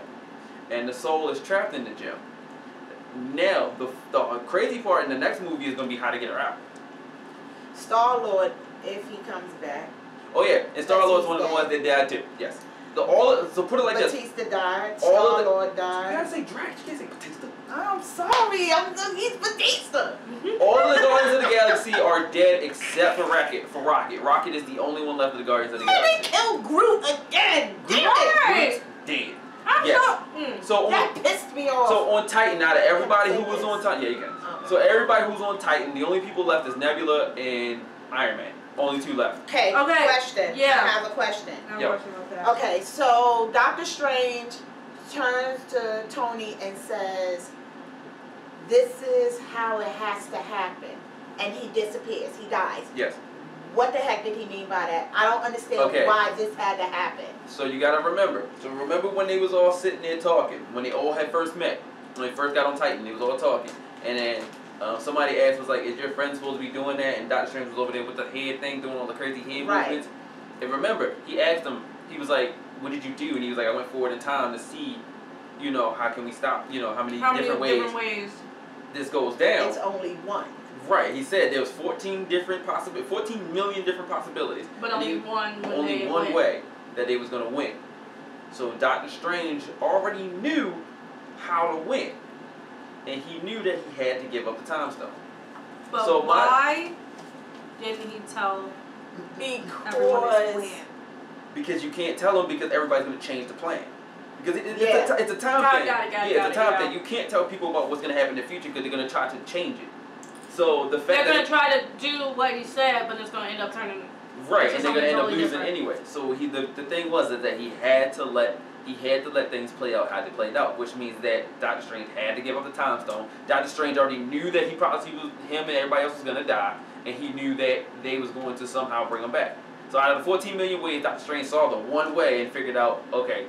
and the soul is trapped in the gem. Now, the crazy part in the next movie is going to be how to get her out. Star-Lord, if he comes back. Oh yeah, and Star-Lord's one of the ones that died too. Yes. So put it like this. Batista died. All of the- Star-Lord You died. gotta say Drax, you can't say Batista. I'm sorry. He's Batista. All of the Guardians of the Galaxy are dead except for Rocket. Rocket is the only one left of the Guardians of the Why they Galaxy. kill Groot again? Damn it. Right. Dead. I'm Yes. So That pissed me off. on Titan, out of everybody who Can I say was this? on Titan, yeah, you can. Okay. So everybody who's on Titan, the only people left is Nebula and Iron Man. Only two left. Okay, Okay, question. yeah. I have a question. I'm Yep. working with that. Okay, so Doctor Strange turns to Tony and says, this is how it has to happen. And he disappears. He dies. Yes. What the heck did he mean by that? I don't understand Okay. why this had to happen. So you gotta remember. So remember when they was all sitting there talking, when they all had first met, when they first got on Titan, they was all talking, and then somebody asked, was like, "Is your friend supposed to be doing that?" And Doctor Strange was over there with the head thing, doing all the crazy head Right. movements. And remember, he asked him, he was like, "What did you do?" And he was like, "I went forward in time to see, how can we stop, how many different ways this goes down." It's only one. Right. He said there was 14 million different possibilities. But And only he- one. when only they one win. way that they was gonna win. So Doctor Strange already knew how to win, and he knew that he had to give up the Time Stone. But So why didn't he tell everyone his Because plan? Because you can't tell him, because everybody's gonna change the plan. Because Yeah. it's a time Got it, thing. got it, It's a time yeah. thing. You can't tell people about what's gonna happen in the future because they're gonna try to change it. So the They're fact gonna that try to do what he said, but it's gonna end up turning. right, into and they're gonna end up something losing totally anyway. So the thing was is that he had to let things play out how they played out, which means that Doctor Strange had to give up the Time Stone. Doctor Strange already knew that him and everybody else was gonna die, and he knew that they was going to somehow bring him back. So out of the 14 million ways, Doctor Strange saw the one way and figured out, okay,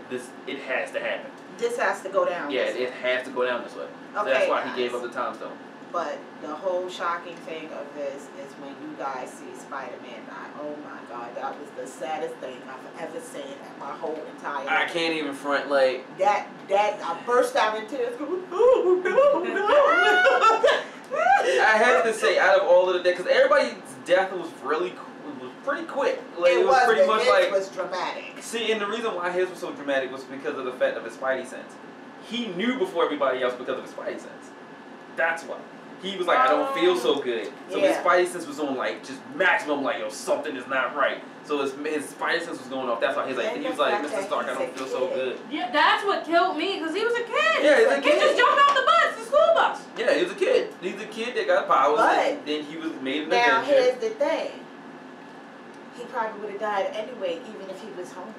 it has to happen. This has to go down. Yeah, it has to go down this way. So Okay, that's why guys. he gave up the time stone. But the whole shocking thing of this is when you guys see Spider-Man die. Oh my God, that was the saddest thing I've ever seen in my whole entire life. I can't even front, like... That, I burst out in tears going, oh no. I have to say, out of all of the deaths, because everybody's death was pretty quick. Like, it was pretty much like... It was dramatic. See, and the reason why his was so dramatic was because of the fact of his Spidey sense. He knew before everybody else because of his Spidey sense. That's why. He was like, I don't feel so good. So his Spidey sense was on like just maximum, like, yo, something is not right. So his Spidey sense was going off. That's why he's like, he was like, Mr. Stark, I don't feel so good. Yeah, that's what killed me because he was a kid. Yeah, he's a kid. He just jumped off the bus, the school bus. Yeah, he was a kid. He's a kid that got powers. And then he was made an Avenger. Now here's the thing. He probably would have died anyway, even if he was home.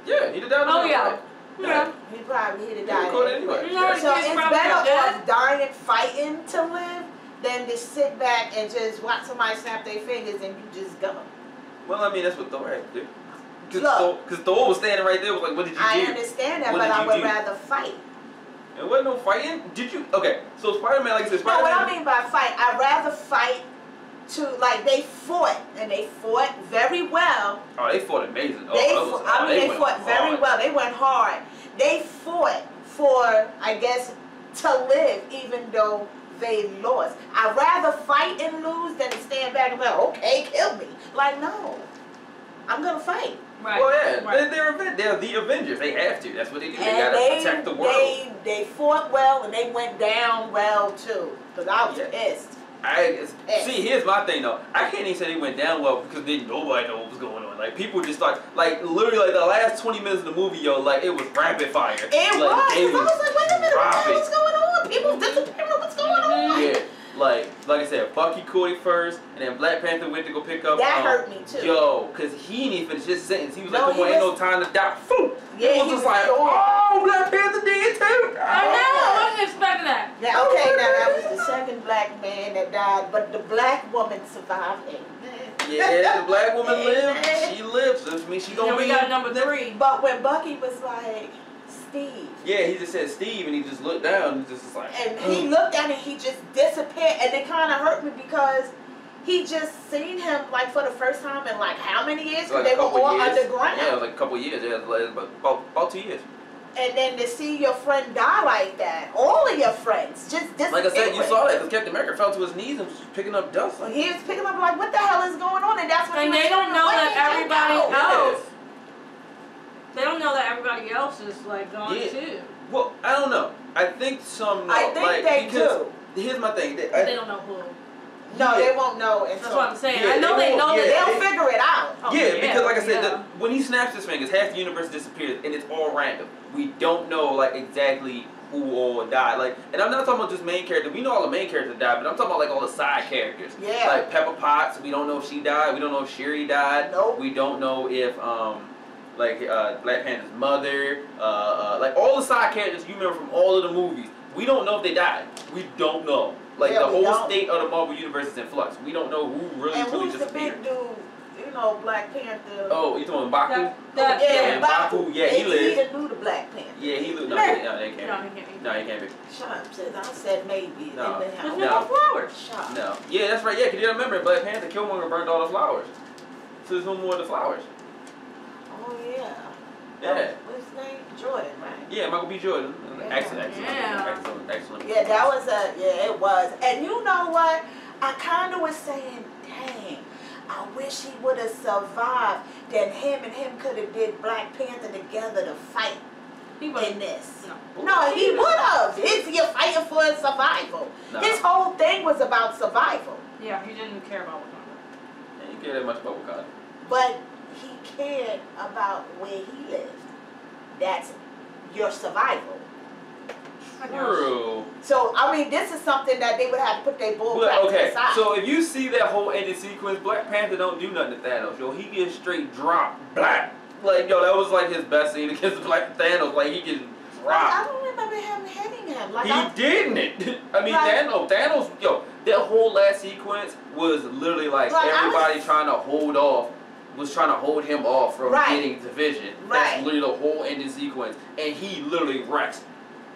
Yeah, he'd have died. Oh yeah. Yeah. He probably would have died anyway. So it's better off dying fighting to live than to sit back and just watch somebody snap their fingers and you just go. Well, I mean, that's what Thor had to do. Because Thor was standing right there, was like, what did you do? I understand that, but I would rather fight. There wasn't no fighting? Did you? Okay, so Spider-Man, like I said, Spider-Man... No, what I mean by fight, I'd rather fight to, like, they fought, and they fought very well. Oh, they fought amazing. They fought very well. They went hard. They fought for, I guess, to live, even though they lost. I'd rather fight and lose than to stand back and be like, okay, kill me. Like, no. I'm going to fight. Right. Well, yeah, right. They're the Avengers. They have to. That's what they do. They And gotta protect the world. They fought well, and they went down well, too. Because I was pissed. See, here's my thing though. I can't even say they went down well because then nobody knew what was going on. Like people just like literally like the last 20 minutes of the movie, yo, like it was rapid fire. It like, was. I was like, wait a minute, what's going on? People disappearing. What's going on? Yeah. Like I said, Bucky caught it first, and then Black Panther went to go pick up. That hurt me too. Yo, cause he didn't even finish his sentence. He was like, "Come on, ain't no time to die." Boom. Yeah, he was just like, "Oh, Black Panther did too." I know. I wasn't expecting that. Now, okay, now that was the second black man that died, but the black woman survived. Yeah, the black woman lived. She lived. So that means she gonna be. We got number 3. But when Bucky was like, Steve. Yeah, he just said Steve, and he just looked down and just was like. And he looked at it, he just disappeared, and it kind of hurt me because he just seen him like for the first time in like how many years? Because they were all underground. Yeah, it was like a couple of years. Yeah, it was like about 2 years. And then to see your friend die like that, all of your friends just disappeared. Like I said, you saw that because Captain America fell to his knees and was just picking up dust. Well, he was picking up like, what the hell is going on? And that's when they don't know that everybody else. Yeah. They don't know that everybody else is like gone too. Well, I don't know. I think some know. I think they do. Here's my thing. They don't know who. No, they won't know. That's what I'm saying. Yeah, I know they know that they'll figure it out. Oh, yeah, because like I said, when he snaps his fingers, half the universe disappears, and it's all random. We don't know like exactly who all died. Like, and I'm not talking about just main characters. We know all the main characters died, but I'm talking about like all the side characters. Yeah. Like Pepper Potts. We don't know if she died. We don't know if Shuri died. Nope. We don't know if Black Panther's mother. Like all the side characters you remember from all of the movies. We don't know if they died. We don't know. Like the whole state of the Marvel universe is in flux. We don't know who really truly disappeared. And who's the big dude? You know, Black Panther. Oh, you talking about Baku? Baku. Yeah, he lives. He the new Black Panther. Yeah, he lives. No, they can't. No, he can't be. Shut up, sis. I said maybe. No. There's no flowers. Shut up. No. Yeah, that's right. Yeah, because you remember Black Panther, Killmonger burned all the flowers. So there's no more of the flowers. Oh, yeah. Yeah. What's his name? Jordan, right? Yeah, Michael B. Jordan. Excellent. Yeah, that was it was. And you know what? I kind of was saying, dang, I wish he would have survived. Then him could have did Black Panther together to fight in this. No, he would have. You're fighting for his survival. No. His whole thing was about survival. Yeah, he didn't care about Wakanda. He didn't care that much about Wakanda. But he cared about where he lived. That's your survival. True. So, I mean, this is something that they would have to put their bull crap to the side. So if you see that whole ending sequence, Black Panther don't do nothing to Thanos, yo. He gets straight dropped. Black. Like, yo, that was like his best scene against Black Thanos. Like, he gets dropped. I don't remember him hitting him. Like, he didn't. I mean, Thanos, yo, that whole last sequence was literally like everybody trying to hold off was trying to hold him off from Right. getting the vision. Right. That's literally the whole ending sequence. And he literally wrecks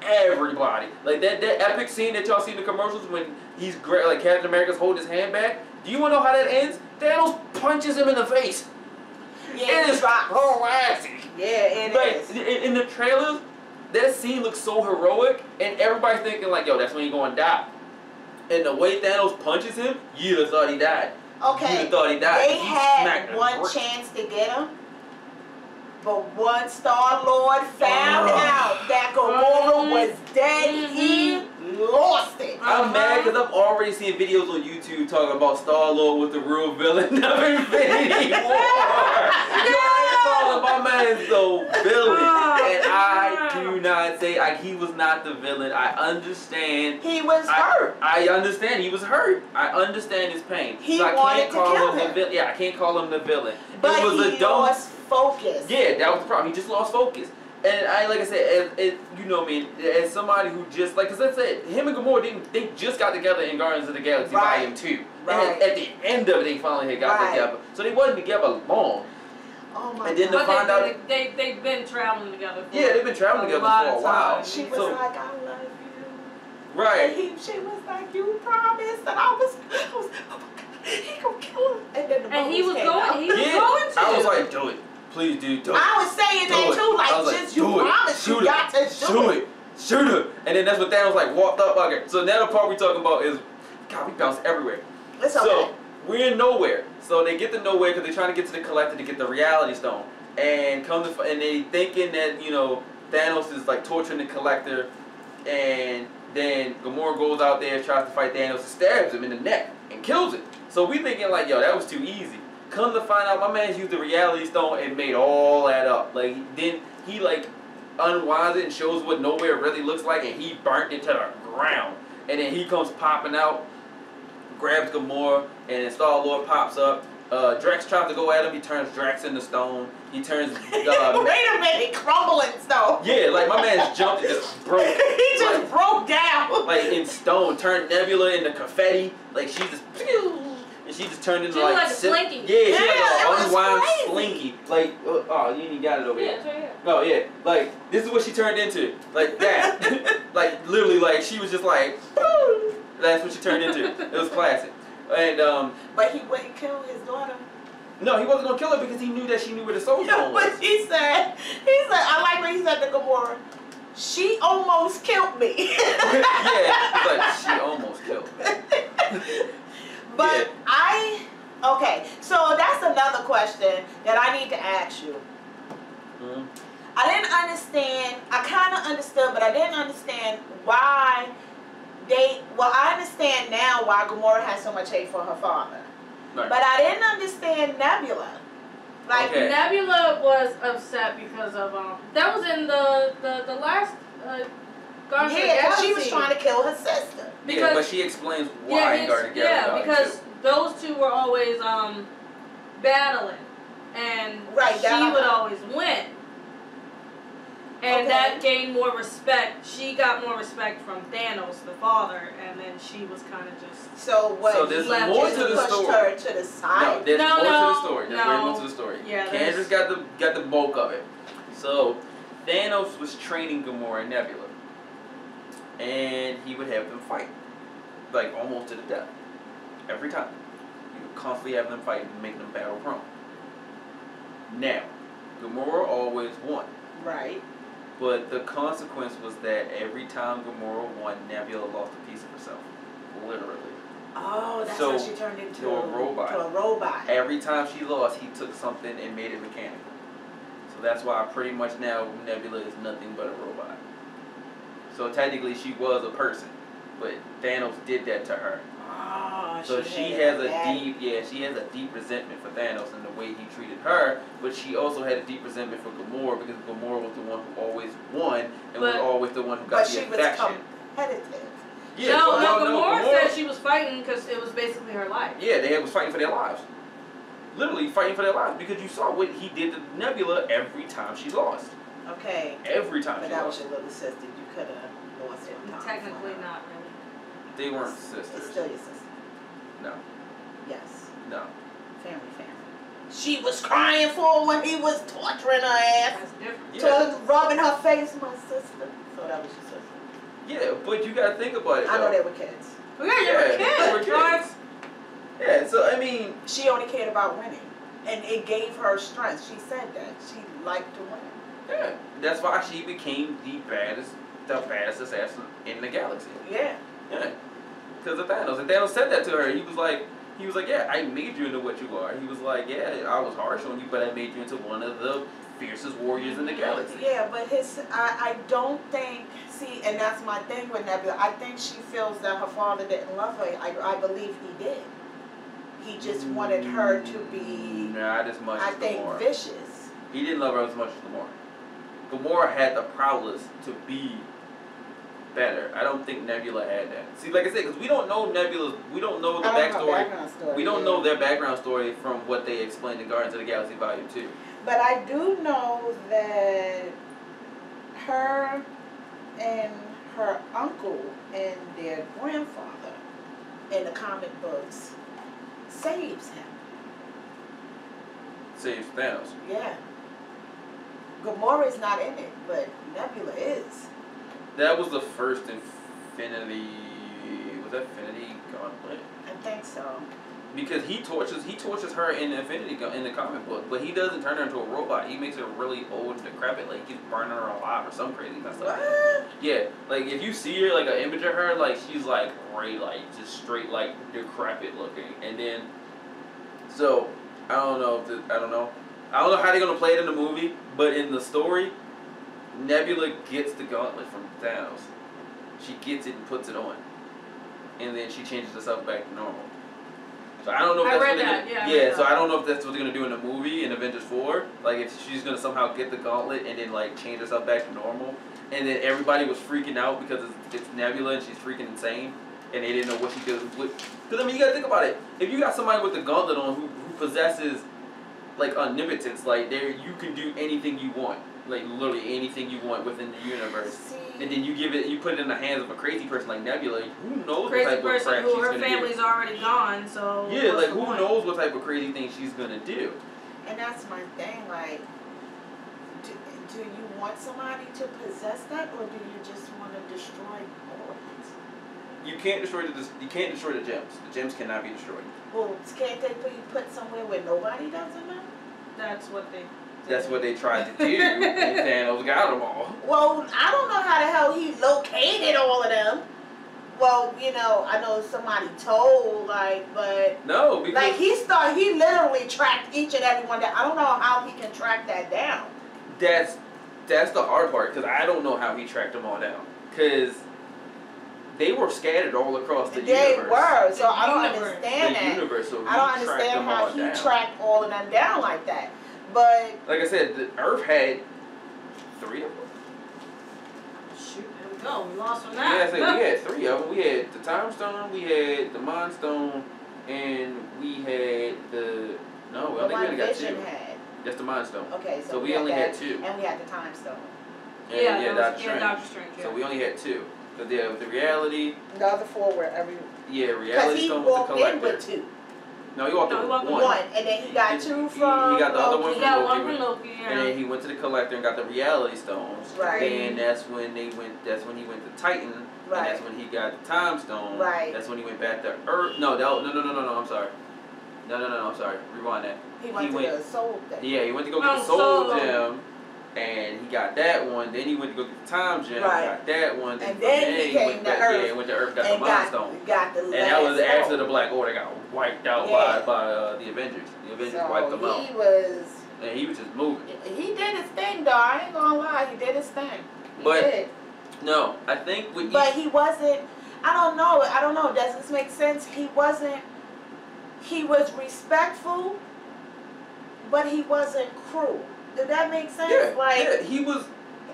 everybody. Like that epic scene that y'all see in the commercials when he's great, like Captain America's holding his hand back. Do you want to know how that ends? Thanos punches him in the face. Yeah, It is classic. Yeah, it is. In the trailers, that scene looks so heroic, and everybody's thinking like, yo, that's when he's going to die. And the way Thanos punches him, you'd have thought he died. Okay. You'd have thought he died. They He had smacked one him. chance to get him, but once Star-Lord found out that Gamora was dead, he lost it. I'm mad because I've already seen videos on YouTube talking about Star-Lord with the real villain of Infinity War. My man's the villain. And I do not say he was not the villain. I understand. He was hurt. I understand he was hurt. I understand his pain. He so I wanted can't to call kill him him. the villain. Yeah, I can't call him the villain. But it was he a dumb lost focus. Yeah, that was the problem. He just lost focus. And like I said, you know me, as somebody who just, like, because I said, him and Gamora, they just got together in Guardians of the Galaxy Volume 2. Right. And at the end of it, they finally had got together. So they wasn't together long. Oh my And then God. to find out... They've been traveling together for Yeah, they've been traveling together for a while. She was like, I love you. Right. And she was like, you promised. And I was he gonna kill him. And then the he was came going, out. he was going to. I was like, do it. Please do it. I was saying that too, like, just you promised, you got to do it. Shoot her. And then that's what Thanos like walked up. Okay, so now the part we're talking about is, God, we bounce everywhere. It's okay. So we're in nowhere. So they get to nowhere because they're trying to get to the collector to get the reality stone. And and they thinking that, you know, Thanos is like torturing the collector. And then Gamora goes out there, tries to fight Thanos, and stabs him in the neck and kills him. So we thinking like, yo, that was too easy. Come to find out, my man's used the reality stone and made all that up. Like, then he like unwinds it and shows what nowhere really looks like, and he burnt it to the ground. And then he comes popping out, grabs Gamora, and then Star-Lord pops up. Drax tries to go at him. He turns Drax into stone. He turns. Wait a minute, crumbling stone. Yeah, like my man's jumped and just broke. He just broke down. Like in stone, turned Nebula into confetti. Like she just. And she just turned into she like a slinky. Yeah, she like it an unwound was slinky. Like, oh, you ain't got it over here. Yeah, it's right here. Oh yeah, like this is what she turned into. Like that. Like literally, like she was just like, boom. That's what she turned into. It was classic. And But he wouldn't kill his daughter. no, he wasn't gonna kill her because he knew that she knew where the soul stone was. But he said, I like when he said to Gamora, she almost killed me. Yeah, he's like she almost killed me. But okay, so that's another question that I need to ask you. Mm-hmm. I didn't understand, I kind of understood, but I didn't understand why I understand now why Gamora has so much hate for her father. Right. But I didn't understand Nebula. Like, Okay. Nebula was upset because of that was in the last Guardians of the yeah, because Galaxy. she was trying to kill her sister. Because, yeah, but she explains why in Guardians of the Galaxy. because those two were always battling, and she would always win. And that gained more respect. She got more respect from Thanos, the father, and then she was kind of just. So what? So there's he more just to the pushed story. her to the side. No, there's more to the story. There's way no. more to the story. Yeah, Candace got the bulk of it. So Thanos was training Gamora and Nebula, and he would have them fight, like almost to the death, every time. He would constantly have them fight and make them battle prone. Now, Gamora always won. Right. But the consequence was that every time Gamora won, Nebula lost a piece of herself. Literally. Oh, that's So, how she turned into a robot. To a robot. Every time she lost, he took something and made it mechanical. So that's why pretty much now Nebula is nothing but a robot. So technically she was a person, but Thanos did that to her. Oh, So she has a deep resentment for Thanos and the way he treated her, but she also had a deep resentment for Gamora because Gamora was the one who always won and was always the one who got the affection. But she was competitive. Yeah, Gamora said she was fighting because it was basically her life. Yeah, they was fighting for their lives. Literally fighting for their lives because you saw what he did to Nebula every time she lost. Okay. Every time but she that lost. was your little sister. You could have lost it. Technically not really. They weren't sisters. It's still your sister. No. Yes. No. Family. she was crying for when he was torturing her ass. That's different. Yeah. Rubbing her face, my sister. So that was your sister. Yeah, but you gotta think about it. I know though. they were kids. Well, yeah, you were they were kids, kids. right? Yeah, so I mean, She only cared about winning. And it gave her strength. She said that. She liked to win. yeah, that's why she became the baddest assassin in the galaxy. Yeah. Yeah, because of Thanos. And Thanos said that to her. He was like, yeah, I made you into what you are. He was like, yeah, I was harsh on you, but I made you into one of the fiercest warriors in the galaxy. Yeah, but I don't think, see, and that's my thing with Nebula. I think she feels that her father didn't love her. I believe he did. He just wanted her to be, Not as much as Gamora. vicious. He didn't love her as much as Gamora. Gamora had the prowess to be better. I don't think Nebula had that. See, like I said, because we don't know Nebula's, we don't know the backstory. We don't know their background story from what they explained in Guardians of the Galaxy Volume 2. But I do know that her and her uncle and their grandfather in the comic books saves him. Saves Thanos. Yeah. Gamora's not in it, but Nebula is. That was the first Infinity. Was that Infinity Gauntlet? I think so. Because he tortures her in in the comic book, but he doesn't turn her into a robot. He makes her really old and decrepit, like he's burning her alive or some crazy mess like that. Yeah, like if you see her, like an image of her, like she's like gray, like just straight, like decrepit looking. And then, so I don't know how they're gonna play it in the movie, but in the story, Nebula gets the gauntlet from Thanos. She gets it and puts it on, and then she changes herself back to normal. So I don't know if that's what they're gonna, so I don't know if that's what they're gonna do in the movie in Avengers 4. Like if she's gonna somehow get the gauntlet and then like change herself back to normal, and then everybody was freaking out because it's Nebula and she's freaking insane, and they didn't know what she could. Because I mean, you gotta think about it. If you got somebody with the gauntlet on who possesses like omnipotence, like you can do anything you want, like literally anything you want within the universe. And then you put it in the hands of a crazy person like Nebula. Who knows what type of crap she's gonna do? Her family's already gone, so yeah, like who knows what type of crazy thing she's gonna do? And that's my thing. Like, do you want somebody to possess that, or do you just want to destroy all of it? You can't destroy the gems. The gems cannot be destroyed. Well, can't they be put somewhere where nobody doesn't know? That's what they. That's what they tried to do, and Thanos got them all. Well, I don't know how the hell he located all of them. Well, I know somebody told, but no, because he literally tracked each and every one. I don't know how he can track that down. That's the hard part, because I don't know how he tracked them all down, because they were scattered all across the universe. They were, so I don't understand that. So I don't understand how he tracked all of them down like that. But like I said, the Earth had 3 of them. Shoot, there we go. We lost from that. Yeah, I said we had 3 of them. We had the Time Stone, we had the Mind Stone, and we had the we only got 2. That's the Mind Stone. Okay, so we only had 2. And we had the Time Stone. And Doctor Strange. Yeah. So we only had 2. Because they have the reality. The other 4 were every. Yeah, reality stone was the collector. Because he walked in with 2. No, he walked in with 1. And then he got 2 from. He got the other one He got 1 from Loki. Yeah. And then he went to the collector and got the reality stones. Right. And that's when he went to Titan. Right. And that's when he got the Time Stone. Right. That's when he went back to Earth. No, I'm sorry. No, I'm sorry. Rewind that. He went to the Soul Gem. Yeah, he went to go get the Soul Gem. And he got that one. Then he went to go get the Time Gem. Right. Got that one. And then he came to Earth. Yeah, he went to Earth, got the Mind Stone. Got the and that was after the Black Order got wiped out by the Avengers. The Avengers wiped them out. And he was just moving. He did his thing, though. I ain't gonna lie. He did his thing. He did. No, I think with But he wasn't. I don't know. Does this make sense? He wasn't. He was respectful, but he wasn't cruel. Did that make sense? Yeah, he was.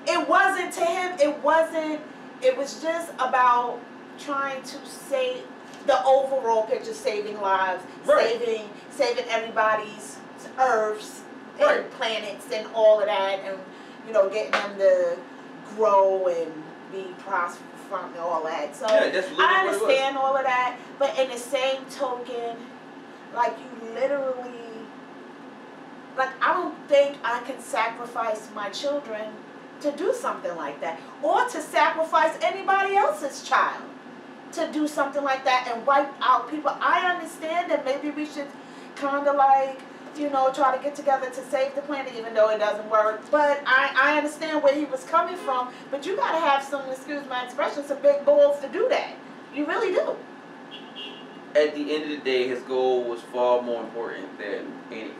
It wasn't to him. It wasn't. It was just about trying to save the overall picture, saving lives, saving everybody's Earths and planets and all of that, and getting them to grow and be prosperous and all that. So I understand all of that, but in the same token, like you literally Like, I don't think I can sacrifice my children to do something like that. Or to sacrifice anybody else's child to do something like that and wipe out people. I understand that maybe we should kind of like, you know, try to get together to save the planet, even though it doesn't work. But I understand where he was coming from. But you got to have some, excuse my expression, some big balls to do that. You really do. At the end of the day, his goal was far more important than anything.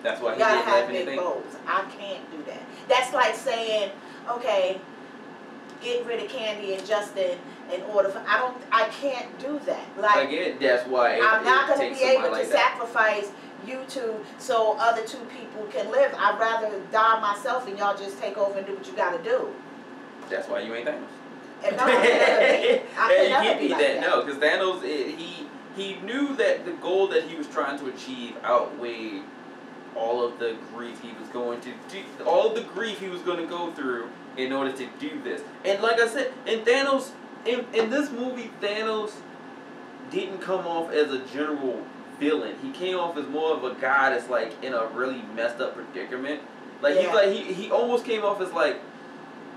That's why he didn't have anything. Big goals. I can't do that. That's like saying, okay, get rid of Candy and Justin in order for, I can't do that. Like, again, that's why I'm not going to be able to like sacrifice you two so other two people can live. I'd rather die myself and y'all just take over and do what you got to do. That's why you ain't Thanos. And no, I can't be that. No, because Thanos, he knew that the goal that he was trying to achieve outweighed all of the grief he was going to do, all of the grief he was going to go through in order to do this. And like I said, and Thanos, in this movie, Thanos didn't come off as a general villain. He came off as more of a guy that's like in a really messed up predicament. Like he almost came off as like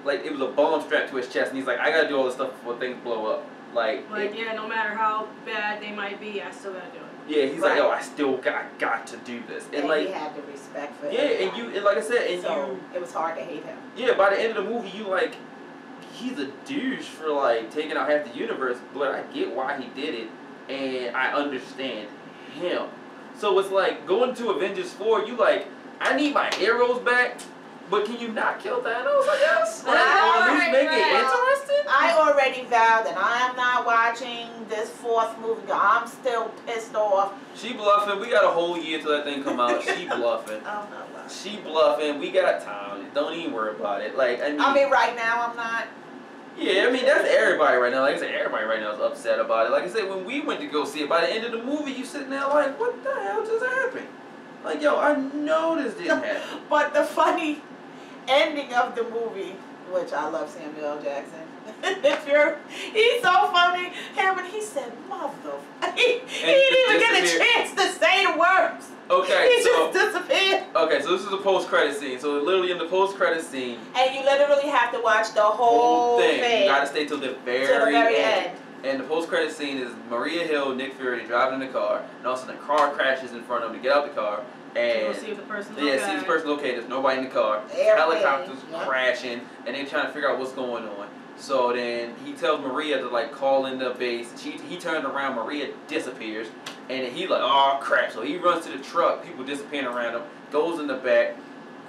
it was a bomb strapped to his chest, and he's like, I gotta do all this stuff before things blow up. Yeah, no matter how bad they might be, I still gotta do it. Yeah, he's like, I still got to do this, and like he had the respect for and like I said, and so it was hard to hate him. Yeah, by the end of the movie, you like, he's a douche for like taking out half the universe, but I get why he did it, and I understand him. So it's like going to Avengers 4, you like, I need my heroes back. But can you not kill Thanos, I guess? Like, or at least make it interesting? I already vowed that I am not watching this fourth movie. I'm still pissed off. She bluffing. We got a whole year till that thing come out. She bluffing. I'm not bluffing. She bluffing. We got time. Don't even worry about it. Like, I mean, right now I'm not. Yeah, I mean, that's everybody right now. Like I said, everybody right now is upset about it. Like I said, when we went to go see it, by the end of the movie, you sitting there like, what the hell just happened? Like, yo, I know this didn't happen. But the funny ending of the movie, which I love Samuel L. Jackson. He's so funny. Him and he said, "Mother." He didn't even get a chance to say the words. Okay, he just disappeared. Okay, so this is a post-credit scene. So literally in the post-credit scene, and you literally have to watch the whole thing. You gotta stay till the very end. And the post-credit scene is Maria Hill, Nick Fury driving in the car, and also the car crashes in front of them to get out the car. And see if the person's okay. See if the person's okay. There's nobody in the car. Helicopters crashing, and they're trying to figure out what's going on. So then he tells Maria to like call in the base. He turns around. Maria disappears, and then he's like, "Oh crap!" So he runs to the truck. People disappearing around him. Goes in the back,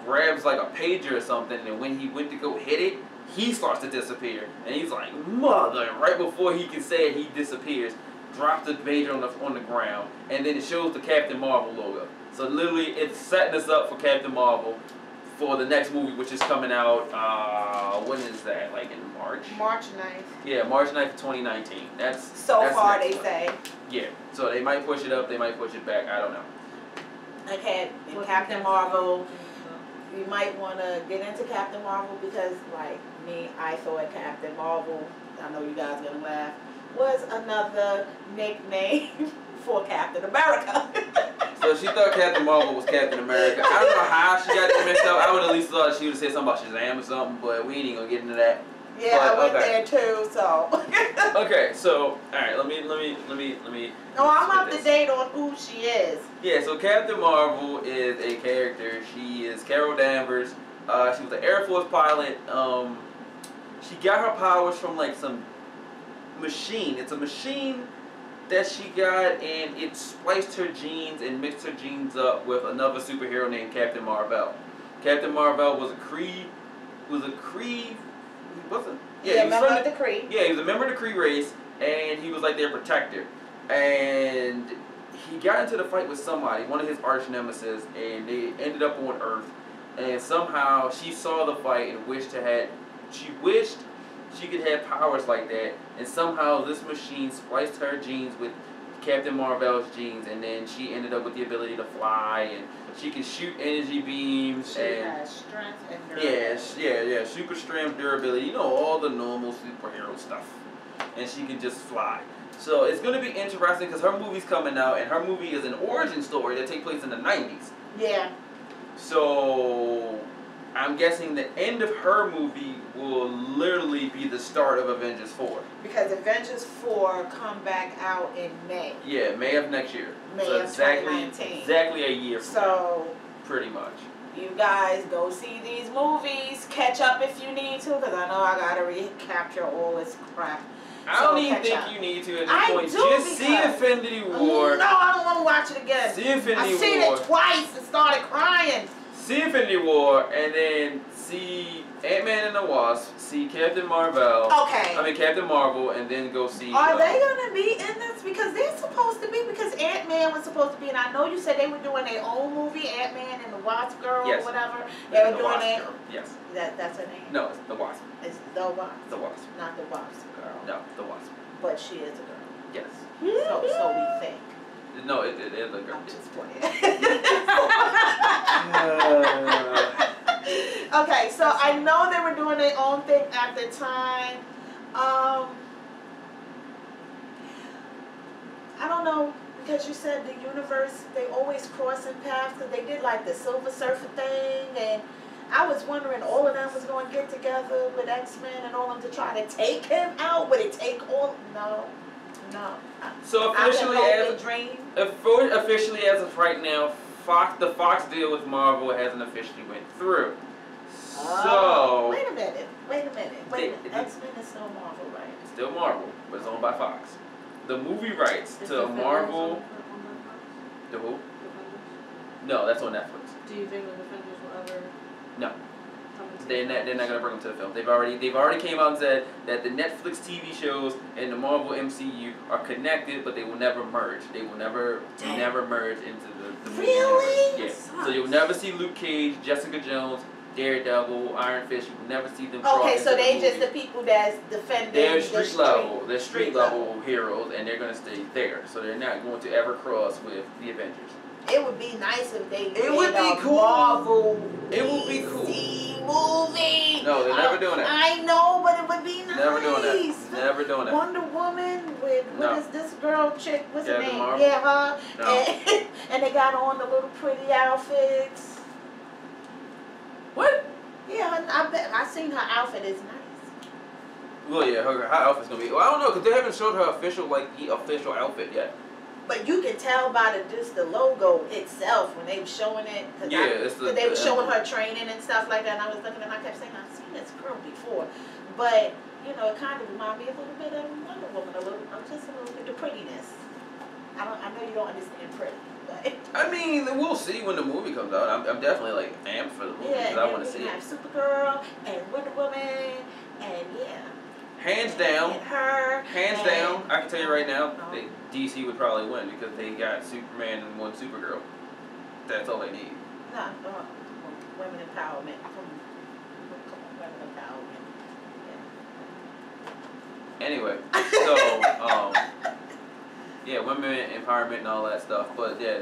grabs like a pager or something, and when he went to go hit it, he starts to disappear. And he's like, "Mother!" And right before he can say it, he disappears. Drops the pager on the ground, and then it shows the Captain Marvel logo. So literally, it's setting us up for Captain Marvel for the next movie, which is coming out, when is that? Like in March? March 9th. Yeah, March 9th, 2019. That's far, they say. Yeah, so they might push it up, they might push it back, I don't know. Okay, and Captain Marvel, you might want to get into Captain Marvel because, like me, I thought Captain Marvel, I know you guys are going to laugh, was another nickname for Captain America. So she thought Captain Marvel was Captain America. I don't know how she got that mixed up. I would at least thought she would have said something about Shazam or something, but we ain't even gonna get into that. Yeah, but, I went there too, so. Okay, so alright, let me. No, I'm up to date on who she is. Yeah, so Captain Marvel is a character. She is Carol Danvers. She was an Air Force pilot. She got her powers from like some machine. It's a machine that she got, and it spliced her genes and mixed her genes up with another superhero named Captain Marvel. Captain Marvel was a Kree. He was a member of the Kree. Yeah, he was a member of the Kree race, and he was like their protector. And he got into the fight with somebody, one of his arch nemesis, and they ended up on Earth. And somehow she saw the fight and wished she could have powers like that, and somehow this machine spliced her genes with Captain Marvel's genes, and then she ended up with the ability to fly, and she can shoot energy beams. She has strength and durability. Yeah, super strength, durability, you know, all the normal superhero stuff. And she can just fly. So it's going to be interesting because her movie's coming out, and her movie is an origin story that takes place in the 90s. Yeah. So I'm guessing the end of her movie will literally be the start of Avengers 4. Because Avengers 4 come back out in May. Yeah, May of next year. May so of 2019. Exactly a year from now. Pretty much. You guys go see these movies. Catch up if you need to, because I know I gotta recapture all this crap. I don't even think you need to at this point. Do just see Infinity War. No, I don't want to watch it again. See Infinity War. I've seen it twice and started crying. See Infinity War, and then see Ant-Man and the Wasp, see Captain Marvel. Okay. I mean Captain Marvel, and then go see. Are they gonna be in this? Because they're supposed to be. Because Ant-Man was supposed to be, and I know you said they were doing their own movie, Ant-Man and the Wasp Girl or whatever. They were doing it. Yes. That's her name. No, it's the Wasp. It's the Wasp. The Wasp. Not the Wasp Girl. No, the Wasp. But she is a girl. Yes. So we think. No, it is a girl. I'm just playing. Okay, so I know they were doing their own thing at the time. I don't know, because you said the universe, they always crossing paths, because they did like the Silver Surfer thing, and I was wondering all of them was going to get together with X-Men and all of them to try to take him out. Would it take all? No. So officially as of right now, the Fox deal with Marvel hasn't officially went through. So wait a minute. X-Men is still Marvel, right? It's still Marvel, but it's owned by Fox. The movie rights to Marvel. The who? No, that's on Netflix. Do you think the Defenders will ever? No. They're not gonna bring them to the film. They've already came out and said that the Netflix TV shows and the Marvel MCU are connected, but they will never merge. They will never merge into the movie Really? universe. Yeah. So you'll never see Luke Cage, Jessica Jones, Daredevil, Iron Fist. You will never see them. Okay, so they just the people that's defending. They're street level. They're street level heroes, and they're gonna stay there. So they're not going to ever cross with the Avengers. It would be nice if they It would be cool. Marvel It would be cool. Movie. No, they're never doing that. I know, but it would be nice. Never doing that. Never doing that. Wonder Woman with what is this girl chick? What's her name? Marvel? Yeah, her. No. And they got on the little pretty outfits. What? Yeah, I bet I seen her outfit is nice. Well, yeah, her outfit's gonna be. Well, I don't know, cause they haven't showed her official outfit yet. But you can tell by just the logo itself when they were showing it. Cause they were showing her training and stuff like that. And I was looking and I kept saying, I've seen this girl before. But, you know, it kind of reminded me a little bit of Wonder Woman, just a little bit of prettiness. I know you don't understand pretty, but. I mean, we'll see when the movie comes out. I'm definitely like amped for the movie because I want to see it. Have Supergirl and Wonder Woman and Hands down. And her. Hands down. I can tell you right now, DC would probably win because they got Superman and one Supergirl. That's all they need. No, women empowerment. Come on, women empowerment. Yeah. Anyway, so yeah, women empowerment and all that stuff. But yeah,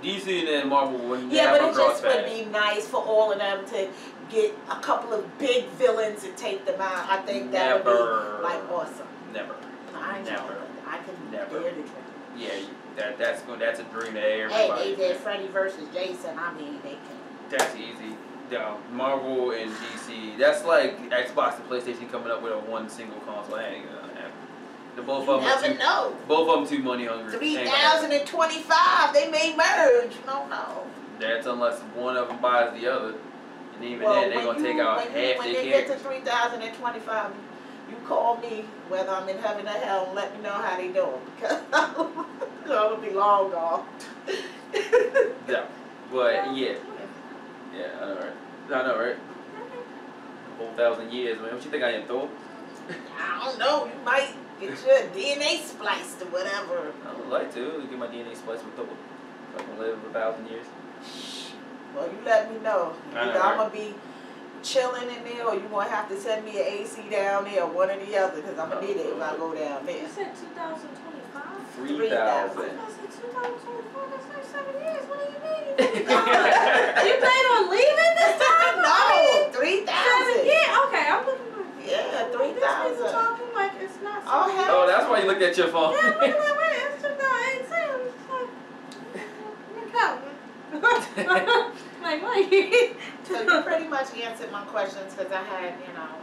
DC and then Marvel wouldn't. Yeah, but it just would be nice for all of them to get a couple of big villains and take them out. I think that would be like awesome. Never. I know. Never. I can Never. dare to dream. Yeah, that's a dream that everybody. Hey, they did Freddy versus Jason. I mean, they can. That's easy. Yeah, Marvel and DC. That's like Xbox and PlayStation coming up with a one single console. That ain't gonna happen. Both of them too money hungry. 3025. They may merge. No. That's unless one of them buys the other. And even then, they're going to take out half their When they get to 3025, you call me, whether I'm in heaven or hell, and let me know how they doing. Because it'll be long gone. Yeah. But, yeah. Yeah, I know, right? A whole 1,000 years, man. What you think I am, Thor? I don't know. You might get your DNA spliced or whatever. I would like to get my DNA spliced with Thor. So I can live 1,000 years. Well, you let me know. Either I'm going to be chilling in there or you're going to have to send me an AC down there, or one or the other, because I'm going to need it if I go down there. You said 2025? 3,000. I said 2024, that's like 7 years. What do you mean? You plan on leaving this time? No, 3,000. Yeah, okay, I'm looking like. Yeah, 3,000. Talking like it's not. Oh, that's why you looked at your phone. Yeah, I'm looking like, wait, it's 2018. It's like, I'm counting. like, Mike. So you pretty much answered my questions because I had,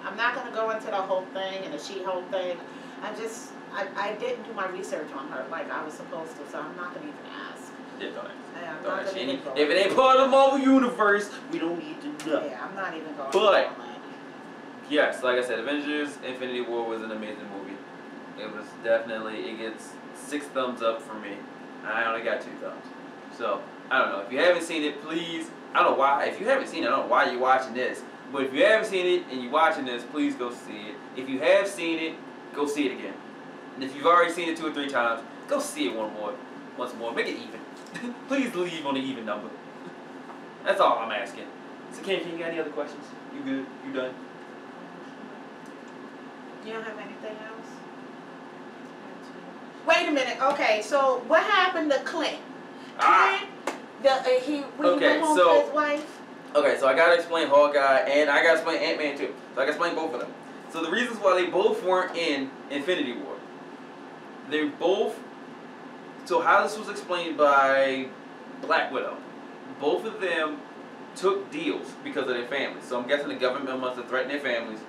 I'm not going to go into the whole thing and the She-Hulk thing. I didn't do my research on her like I was supposed to, so I'm not going to even ask. Yeah, don't ask. Yeah, I'm not gonna even go. If it ain't part of the Marvel Universe, we don't need to know. Yeah, I'm not even going. But yes, like I said, Avengers Infinity War was an amazing movie. It was definitely, it gets 6 thumbs up for me. I only got 2 thumbs. So, I don't know. If you haven't seen it, please, I don't know why. If you haven't seen it, I don't know why you're watching this. But if you haven't seen it and you're watching this, please go see it. If you have seen it, go see it again. And if you've already seen it 2 or 3 times, go see it once more. Make it even. Please leave on an even number. That's all I'm asking. So, Ken, you got any other questions? You good? You done? You don't have anything else? Wait a minute. Okay, so what happened to Clint? Clint, he went home to his wife? Okay, so I gotta explain Hawkeye, and I gotta explain Ant-Man too. So I gotta explain both of them. So the reasons why they both weren't in Infinity War. They both... So how this was explained by Black Widow. Both of them took deals because of their families. So I'm guessing the government must have threatened their families.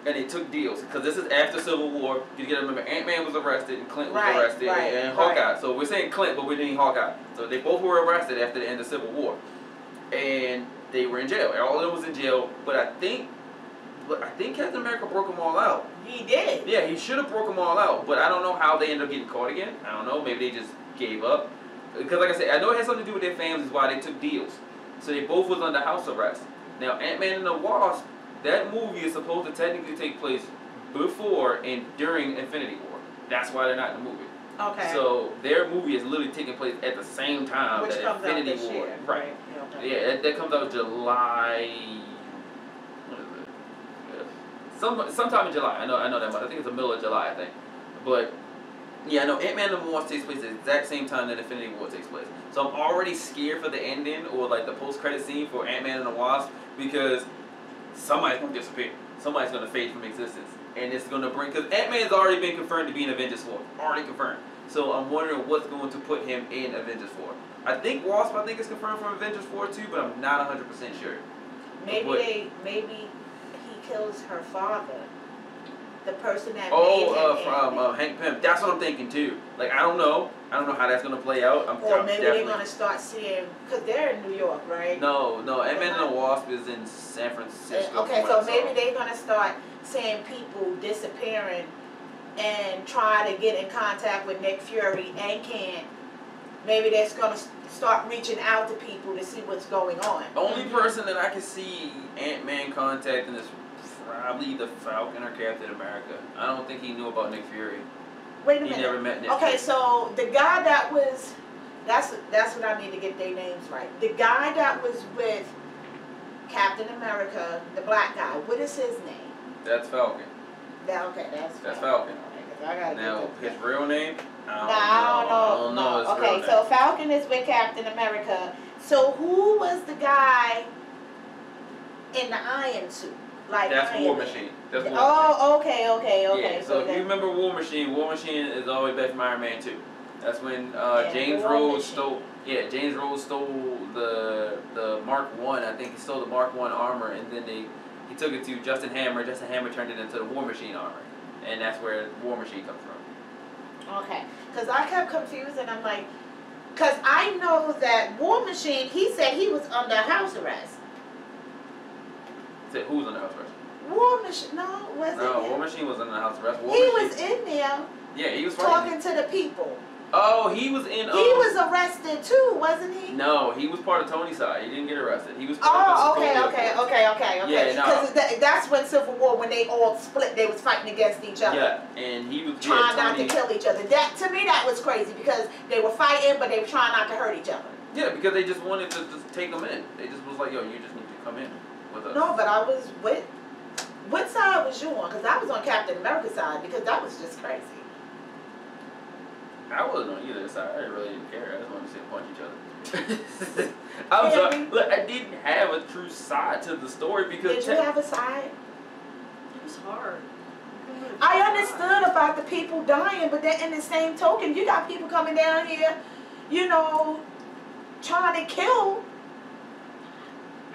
And they took deals. Because this is after Civil War. You gotta remember, Ant-Man was arrested and Clint was arrested and Hawkeye. So we're saying Clint, but we're saying Hawkeye. So they both were arrested after the end of Civil War. And they were in jail. All of them was in jail. But I think Captain America broke them all out. He did. Yeah, he should have broke them all out. But I don't know how they ended up getting caught again. I don't know. Maybe they just gave up. Because like I said, I know it had something to do with their families why they took deals. So they both was under house arrest. Now, Ant-Man and the Wasp, that movie is supposed to technically take place before and during Infinity War. That's why they're not in the movie. Okay. So their movie is literally taking place at the same time Which that comes Infinity out this War. year. Right. Okay. Yeah, that comes out July. What is it? Sometime in July. I know that much. I think it's the middle of July, I think. But yeah, I know Ant-Man and the Wasp takes place at the exact same time that Infinity War takes place. So I'm already scared for the ending or like the post-credit scene for Ant-Man and the Wasp because somebody's gonna disappear. Somebody's gonna fade from existence, and it's gonna bring because Ant-Man's already been confirmed to be in Avengers 4, already confirmed. So I'm wondering what's going to put him in Avengers 4. I think Wasp, is confirmed from Avengers 4 too, but I'm not 100% sure. Maybe he kills her father, the person that made him from Hank Pym. That's what I'm thinking too. Like I don't know how that's gonna play out. Or maybe they're gonna start seeing because they're in New York, right? No, Ant-Man and the Wasp is in San Francisco. Okay, so maybe they're gonna start seeing people disappearing and try to get in contact with Nick Fury and can't. Maybe they're gonna start reaching out to people to see what's going on. The only person that I can see Ant-Man contacting is probably the Falcon or Captain America. I don't think he knew about Nick Fury. Wait a minute. He never met Nick Okay, Fury. so the guy that was, that's what I need to get their names right. The guy that was with Captain America, the black guy, what is his name? That's Falcon. That's Falcon. Okay, Now, his real name? I don't know. His real Okay, so Falcon is with Captain America. So who was the guy in the iron suit? Like that's Iron War Man? Machine. That's War Machine. Oh, okay. Yeah, so if you remember War Machine is all the way back from Iron Man 2. That's when James Rhodes stole the Mark 1. I think he stole the Mark 1 armor, and then he took it to Justin Hammer. Justin Hammer turned it into the War Machine armor, and that's where War Machine comes from. Okay, because I kept confused, and I'm like, because I know that War Machine, he said he was under house arrest. Said who's under house arrest? War Machine, no, wasn't No, it? War Machine was under house arrest. He was in there. Yeah, he was talking to the people. Oh, he was in. He was arrested too, wasn't he? No, he was part of Tony's side. He didn't get arrested. He was. Okay. Yeah, because that's when Civil War, when they all split, they was fighting against each other. Yeah, and he was trying not to kill each other. That to me, that was crazy because they were fighting, but they were trying not to hurt each other. Yeah, because they just wanted to just take them in. They just was like, yo, you just need to come in with us. No, but I was with. What side was you on? Because I was on Captain America's side because that was just crazy. I wasn't on either side. I really didn't care. I just wanted to see them punch each other. I'm sorry. Look, I didn't have a true side to the story because. Did you have a side? It was hard. I understood about the people dying, but then in the same token, you got people coming down here, trying to kill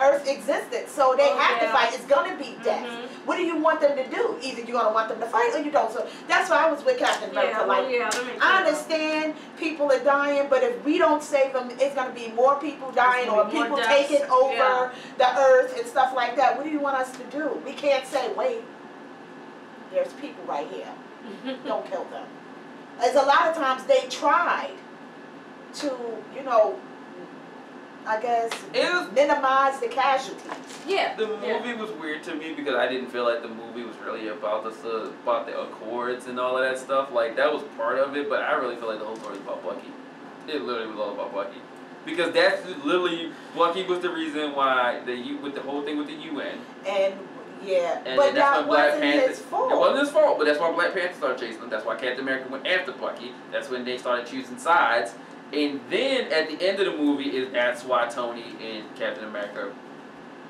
Earth existed, so they have to fight. It's gonna be death. Mm-hmm. What do you want them to do? Either you're gonna want them to fight or you don't. So that's why I was with Captain America. I understand people are dying, but if we don't save them, it's gonna be more people dying or people taking over the Earth and stuff like that. What do you want us to do? We can't say, wait, there's people right here. Don't kill them. As a lot of times they tried to, I guess, minimize the casualties. Yeah. The movie was weird to me because I didn't feel like the movie was really about the Accords and all of that stuff. Like, that was part of it, but I really feel like the whole story was about Bucky. It literally was all about Bucky. Because that's literally, Bucky was the reason why with the whole thing with the UN. And but that wasn't his fault. It wasn't his fault, but that's why Black Panther started chasing him. That's why Captain America went after Bucky. That's when they started choosing sides. And then at the end of the movie, that's why Tony and Captain America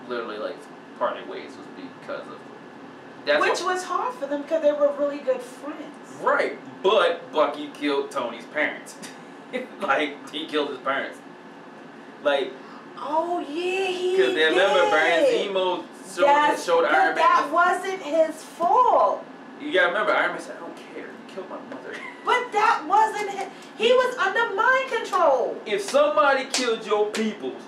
literally parted ways, was because of which was hard for them because they were really good friends. Right, but Bucky killed Tony's parents. He killed his parents. Oh yeah, he did. Because they remember Baron Zemo showed Iron Man. That wasn't his fault. You gotta remember, Iron Man said, "I don't care. You killed my mother." But that wasn't him. He was under mind control. If somebody killed your peoples,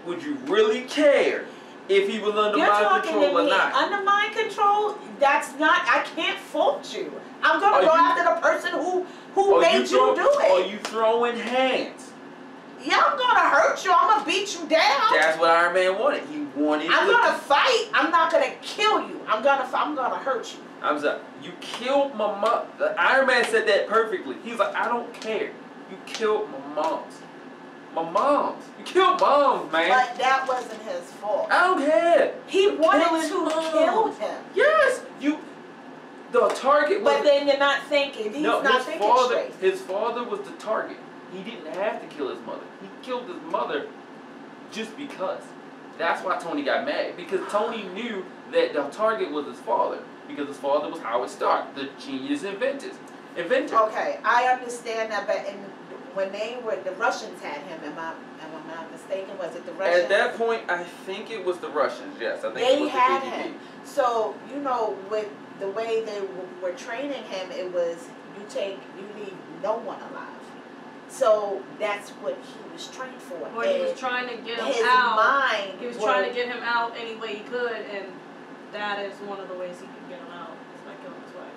would you really care if he was under mind control or not? Under mind control, that's not, I can't fault you. I'm going to go after the person who made you do it. Are you throwing hands? Yeah, I'm going to hurt you. I'm going to beat you down. That's what Iron Man wanted. He wanted I'm going to fight. I'm not going to kill you. I'm going to hurt you. I'm sorry. You killed my mom. Iron Man said that perfectly. He's like, I don't care. You killed my moms. My moms. You killed moms, man. But that wasn't his fault. I don't care. He wanted to kill him. Yes. The target was... But then you're not thinking. He's not thinking straight. His father was the target. He didn't have to kill his mother. He killed his mother just because. That's why Tony got mad. Because Tony knew that the target was his father. Because his father was Howard Stark, the genius inventor. Okay, I understand that, but when the Russians had him, am I not mistaken? Was it the Russians? At that point, I think it was the Russians, yes. I think they it was had the KGB. him. So, with the way they were training him, it was, you leave no one alive. So that's what he was trained for. Well, he was trying to get him his out. Mind he was trying to get him out any way he could, and that is one of the ways he could get him out. Is by killing his wife.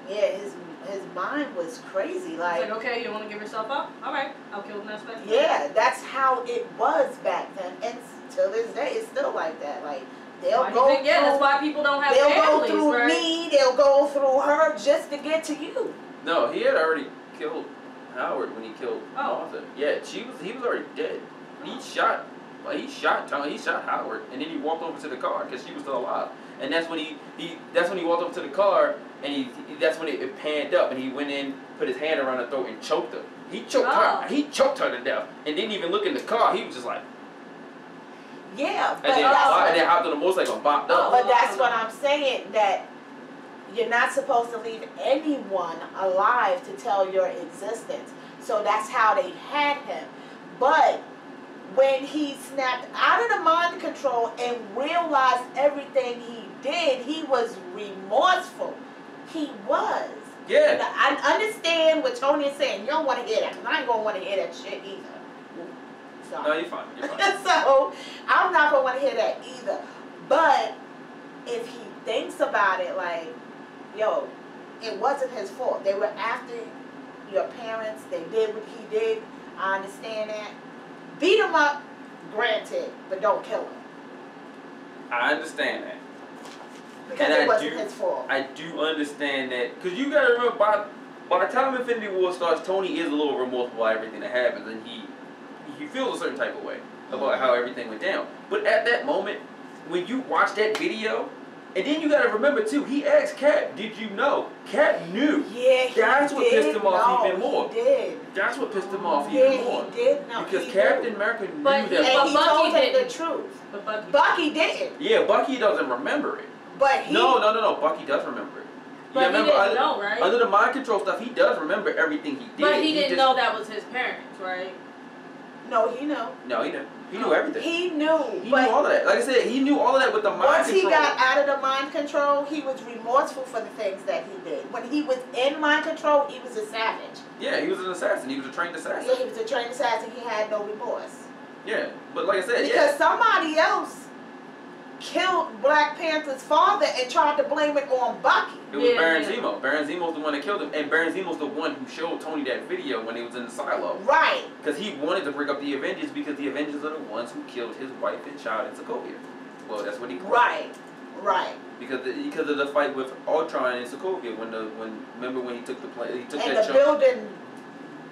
Yeah, his mind was crazy. Like, okay, you want to give yourself up? All right, I'll kill the next person. Yeah, that's how it was back then, and till this day, it's still like that. Like, they'll go. That's why people don't have families. They'll go through me. They'll go through her just to get to you. No, he had already killed Howard when he killed Martha. Yeah, he was already dead. He shot Tony. He shot Howard, and then he walked over to the car because she was still alive. And that's when he walked over to the car, and that's when it panned up, and he went in, put his hand around her throat, and choked her. He choked her. He choked her to death, and didn't even look in the car. He was just like. Yeah, but and then hopped on the motorcycle and bopped up. But that's what I'm saying, that you're not supposed to leave anyone alive to tell your existence. So that's how they had him. But when he snapped out of the mind control and realized everything he did, he was remorseful. He was. Yeah. I understand what Tony is saying. You don't want to hear that, because I ain't going to want to hear that shit either. Sorry. No, you're fine. You're fine. So, I'm not going to want to hear that either. But if he thinks about it, like, yo, it wasn't his fault. They were after your parents. They did what he did. I understand that. Beat him up, granted, but don't kill him. I understand that. Because it wasn't his fault. I do understand that. Because you got to remember, by the time Infinity War starts, Tony is a little remorseful about everything that happens. And he feels a certain type of way about how everything went down. But at that moment, when you watch that video, and then you got to remember, too, he asked Cap, did you know? Cap knew. Yeah, That's what pissed him off even more. He did. That's what pissed him off even more. He did know. Because Captain America knew that. And he told him the truth. But Bucky didn't. Yeah, Bucky doesn't remember it. But he... No. Bucky does remember it. But he didn't know, right? Under the mind control stuff, he does remember everything he did. But he didn't know that was his parents, right? No, he knew. No, he knew. He knew everything. He knew. He knew all of that. Like I said, he knew all of that with the mind once control. he got out of the mind control, he was remorseful for the things that he did. When he was in mind control, he was a savage. Yeah, he was an assassin. He was a trained assassin. Yeah, he was a trained assassin. He had no remorse. Yeah, but like I said, because somebody else killed Black Panther's father and tried to blame it on Bucky. It was Baron Zemo. Baron Zemo's the one that killed him, and Baron Zemo's the one who showed Tony that video when he was in the silo. Right. Because he wanted to break up the Avengers because the Avengers are the ones who killed his wife and child in Sokovia. Well, that's what he called. Right. Right. Because of the fight with Ultron in Sokovia remember when he took the plane, he took and that the chunk. building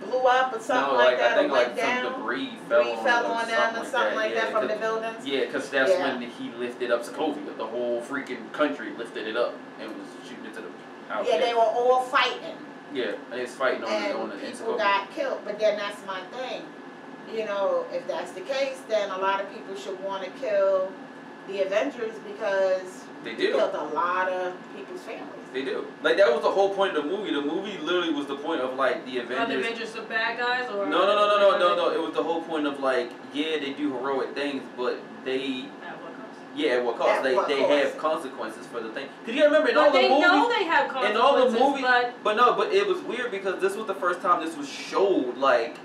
blew up or something like that. I think or went like down. some debris fell on down or something like that from the buildings. Yeah, because that's when he lifted up Sokovia. The whole freaking country lifted it up and was shooting it to the house. Yeah, they were all fighting. Yeah, and it's fighting on the people got killed. But then that's my thing. You know, if that's the case, then a lot of people should want to kill the Avengers because they do. Killed a lot of people's families. They do. Like, that was the whole point of the movie. The movie literally was the point of, like, the Avengers. Are the Avengers the bad guys? Or No. It was the whole point of, like, yeah, they do heroic things, but they... At what cost? Yeah, at what cost? They have consequences for the thing. Because you remember, in but all the movies... they know they have consequences, in all the movies, but... But it was weird because this was the first time this was showed, like,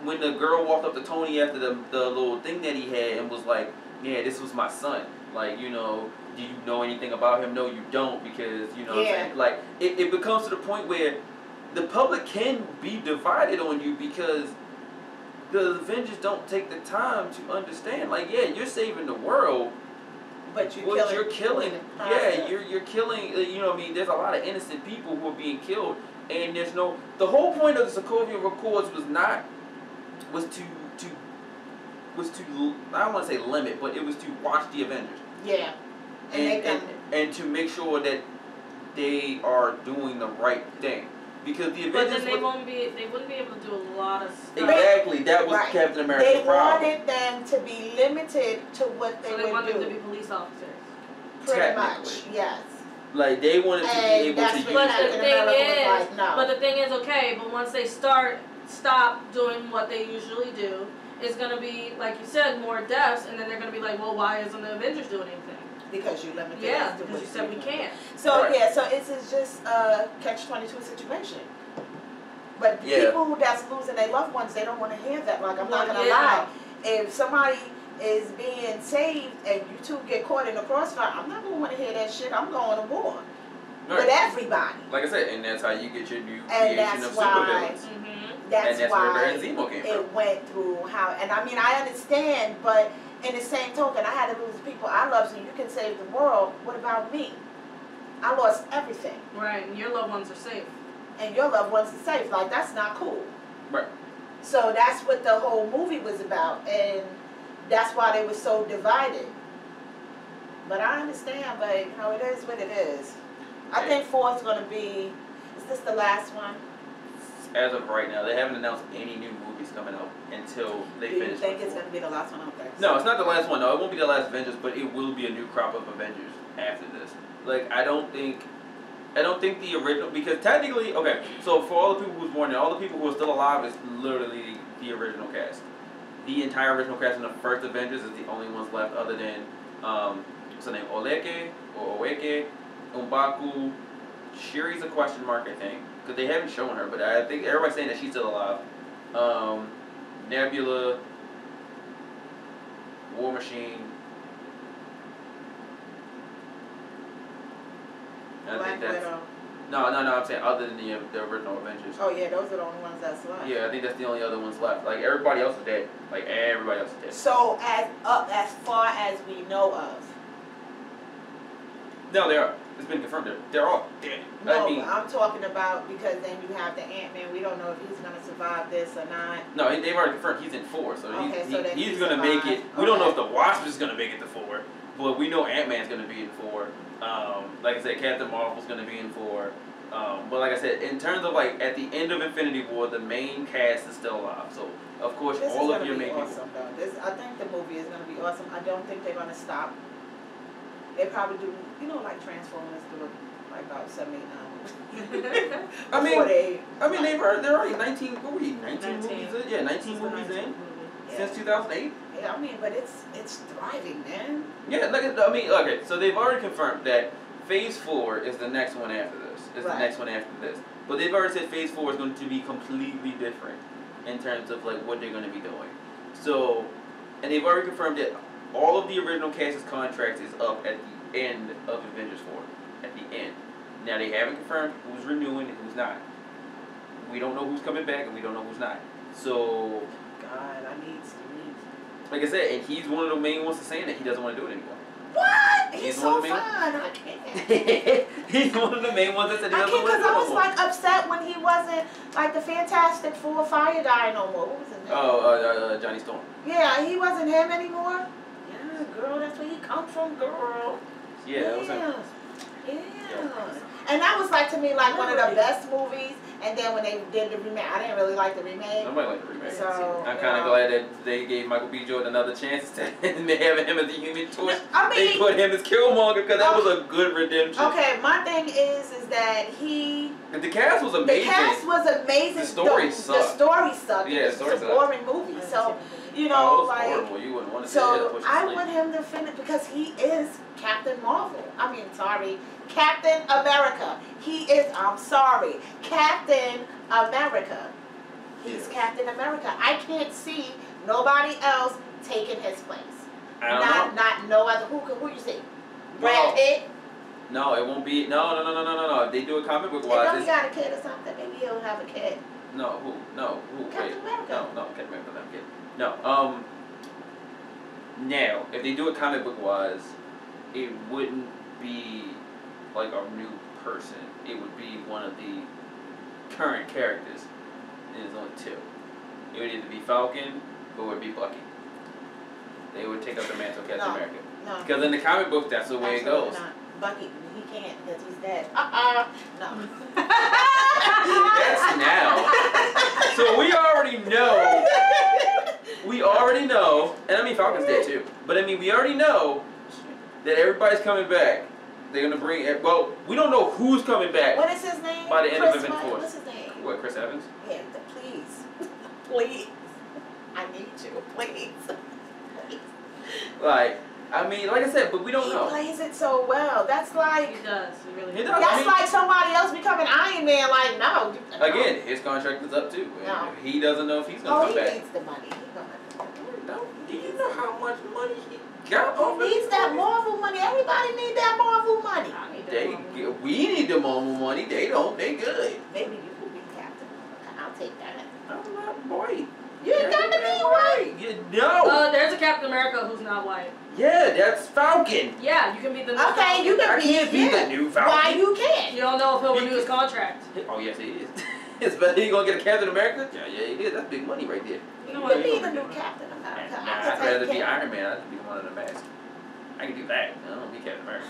when the girl walked up to Tony after the little thing that he had and was like, yeah, this was my son. Like, you know... Do you know anything about him? No, you don't, because, you know what I'm saying? Like, it becomes to the point where the public can be divided on you because the Avengers don't take the time to understand. Like, yeah, you're saving the world, but you're killing. Yeah, you're killing, you know what I mean? There's a lot of innocent people who are being killed, and there's no... The whole point of the Sokovian Accords was to I don't want to say limit, but it was to watch the Avengers. Yeah. And to make sure that they are doing the right thing, because the Avengers. But then they wouldn't be able to do a lot of stuff. Exactly, that was Captain America's problem. They wanted them to be limited to what they would do. So they wanted them to be police officers. Pretty much, yes. Like, they wanted to be able to use it. But the thing is, okay, but once they stop doing what they usually do, it's going to be, like you said, more deaths, and then they're going to be like, well, why isn't the Avengers doing anything? Because you limited us to because you said we can't. So, so it's just a catch-22 situation. But people that's losing their loved ones, they don't want to hear that. Like, I'm not going to lie. If somebody is being saved and you two get caught in the crossfire, I'm not going to want to hear that shit. I'm going to war. Right. With everybody. Like I said, and that's how you get your new creation of supervillains. That's why where Baron Zemo came from. It went through how, and I mean, I understand, but in the same token, I had to lose people I love, so you can save the world. What about me? I lost everything. Right, and your loved ones are safe. And your loved ones are safe. Like, that's not cool. Right. So that's what the whole movie was about, and that's why they were so divided. But I understand, but you know, it is what it is. I think 4 is going to be, is this the last one? As of right now, they haven't announced any new movies coming out until they finish. Do you think it's going to be the last one? I don't think so. No, it's not the last one. No, it won't be the last Avengers, but it will be a new crop of Avengers after this. Like, I don't think the original, because technically, okay, so for all the people who's born and all the people who are still alive, is literally the original cast. The entire original cast in the first Avengers is the only ones left, other than what's her name, Oeke, M'Baku. Shuri's a question mark, I think, because they haven't shown her, but I think everybody's saying that she's still alive. Nebula, War Machine. Black Widow. No, I'm saying other than the original Avengers. Oh yeah, those are the only ones that's left. Yeah, I think that's the only other ones left. Like, everybody else is dead. Like, everybody else is dead. So as far as we know of. No, they are. It's been confirmed. They're all dead. No, I'm talking about, because then you have the Ant-Man. We don't know if he's going to survive this or not. No, they've already confirmed he's in 4, so okay, he's going to make it. We don't know if the Wasp is going to make it to 4, but we know Ant-Man's going to be in 4. Like I said, Captain Marvel's going to be in 4. But like I said, in terms of, like, at the end of Infinity War, the main cast is still alive. So, of course, all of your main people. I think the movie is going to be awesome. I don't think they're going to stop. They probably do, you know, like Transformers do like about 7-8 hours. I mean, they're already 19. What were 19 movies in? Yeah, 19 movies in since 2008. Yeah, I mean, but it's thriving, man. Yeah, okay. So they've already confirmed that Phase 4 is the next one after this. The next one after this. But they've already said Phase 4 is going to be completely different in terms of like what they're going to be doing. So, and they've already confirmed that all of the original cast's contracts is up at the end of Avengers 4. At the end. Now they haven't confirmed who's renewing and who's not. We don't know who's coming back and we don't know who's not. So, God, I need some. like I said, and he's one of the main ones to saying that he doesn't want to do it anymore. What? He's so fun. I can't. He's one of the main ones that said he doesn't want to do it because I was anymore. like upset when he wasn't like the Fantastic Four fire guy no more. What was his name? Oh, Johnny Storm. Yeah, he wasn't him anymore. Yeah, girl, that's where he come from, girl. Yeah, that was him. Yeah. And that was like to me like one of the best movies. And then when they did the remake, I didn't really like the remake. Nobody liked the remake. So, I'm kind of glad that they gave Michael B. Jordan another chance to having him as the Human Torch. I mean, they put him as Killmonger because that was a good redemption. Okay, my thing is that the cast was amazing. The cast was amazing. The story sucked. The story sucked. Yeah, the story It's a boring movie. So, you know, it was like. horrible. You wouldn't want to So I want him to finish because he is Captain Marvel. Captain America. He is. I'm sorry, Captain America. He's Captain America. I can't see nobody else taking his place. I don't know. Not no other. Who you see? Brad Pitt. No, it won't be. No. If they do a comic book wise, if he got a kid or something, maybe he'll have a kid. No, who? Captain America. No, Captain America doesn't have a kid. No. Now, if they do it comic book wise, it wouldn't be like a new person. It would be one of the current characters. And there's only two. It would either be Falcon or it would be Bucky. They would take up the mantle of Captain America. No. Because in the comic book, that's the way it goes. Not. Bucky, he can't because he's dead. No. That's now. So we already know, and I mean Falcon's dead too, but I mean we already know that everybody's coming back. They're going to bring, well, we don't know who's coming back. What is his name? By the end of Avengers 4. What's his name? What, Chris Evans? Yeah, please. Please. I need you. Please. Please. Like I said, but we don't know. He plays it so well. That's like... He does. He really does. That's like somebody else becoming Iron Man. Like, no. Again, his contract is up too. No. He doesn't know if he's going to come back. He needs the money. Do you know how much money he got? He needs that Marvel money. Everybody needs that Marvel money. We need the Marvel money. They don't. They good. Maybe you could be Captain. I'll take that. I'm not white. You ain't got to be white. No. There's a Captain America who's not white. Yeah, that's Falcon. Yeah, you can be the new Okay, Falcon. you can I can't be the new Falcon. Why you can't? You don't know if he'll renew his contract. Oh, yes, he is. Especially you going to get a Captain America? Yeah, he is. That's big money right there. You can be the new Captain America. Nah, I'd rather be Iron Man. I'd be one of the masks. I can do that. I don't want to be Captain America.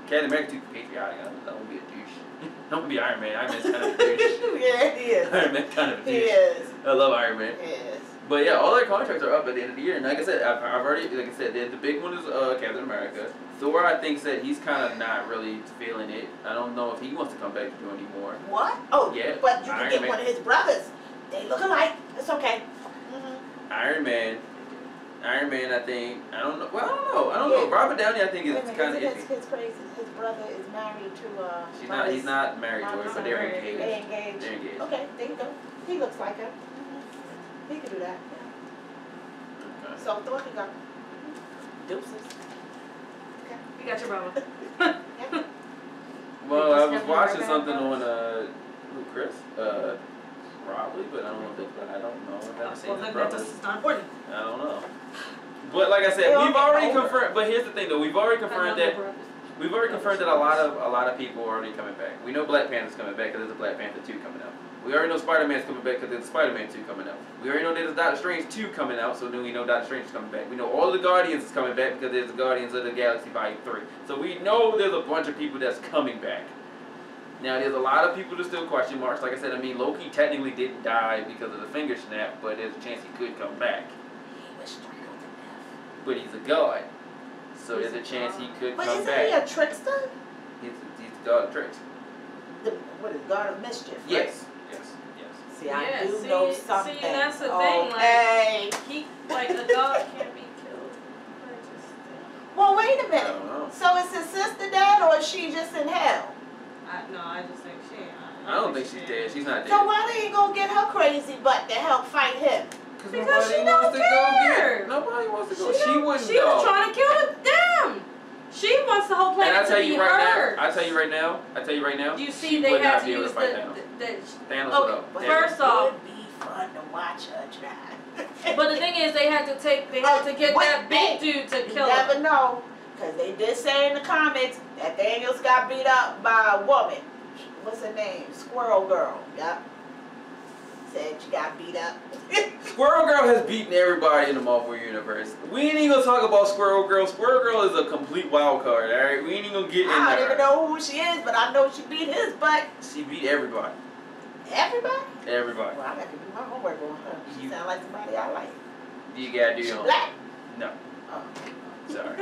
Captain America too patriotic. I don't want to be a douche. I don't want to be Iron Man. Iron Man's kind of a douche. Yeah, he is. Iron Man's kind of a douche. He is. I love Iron Man. He is. But yeah, all their contracts are up at the end of the year. And like I said, I've already, the big one is Captain America. Thor, I think, said he's kind of not really feeling it. I don't know if he wants to come back to do anymore. What? Oh, yeah. But you can Iron get Man. one of his brothers. They look alike. It's okay. Mm-hmm. Iron Man, I think, I don't know. Well, I don't know. Robert Downey, I think, is kind of iffy. His crazy. His brother is married to. He's not married to her, but they're engaged. They're engaged. Okay, there you go. He looks like her. He could do that. Yeah. Okay. So Thor can go. Deuces. Okay. You got your brother. Yeah. Well, I was watching something on Chris? Probably, but I don't know if I don't know. I've never seen his brothers. It's not important. I don't know. But like I said, we've already confirmed. But here's the thing, though. We've already confirmed that a lot of people are already coming back. We know Black Panther's coming back because there's a Black Panther 2 coming out. We already know Spider-Man's coming back because there's a Spider-Man 2 coming out. We already know there's a Doctor Strange 2 coming out, so then we know Doctor Strange is coming back. We know all the Guardians is coming back because there's the Guardians of the Galaxy Volume 3. So we know there's a bunch of people that's coming back. Now, there's a lot of people that still question marks. Like I said, Loki technically didn't die because of the finger snap, but there's a chance he could come back. He was strangled to death. But he's a god. So there's a chance he could come back. But isn't he a trickster? He's the god of tricks. what is God of Mischief? Right? Yes. See, I do know something. See, that's the thing. Okay. Like a dog can't be killed. Well, wait a I minute. don't know. So is his sister dead, or is she just in hell? I just think she ain't. I don't think she's dead. She's not dead. So why didn't you go get her crazy butt to help fight him? Because she nobody don't wants to go care. get. Nobody wants to go. She wouldn't She go. was trying to kill them. She wants the whole And I planet tell to be you right hers. now. I tell you right now. You see, she they would had not to be able use to fight Thanos would okay, go. first off, It would be fun to watch her try. but the thing is, they had to get that big dude to You kill never him. know, because they did say in the comments that Daniels got beat up by a woman. What's her name? Squirrel Girl. Yep. Said she got beat up. Squirrel Girl has beaten everybody in the Marvel Universe. We ain't even gonna talk about Squirrel Girl. Squirrel Girl is a complete wild card, alright? We ain't even gonna get into I don't even her. know who she is, but I know she beat his butt. She beat everybody. Everybody? Everybody. Well, I got to do my homework on her. She You- sound like somebody I like. You gotta do She your own. black? No. Oh. Sorry.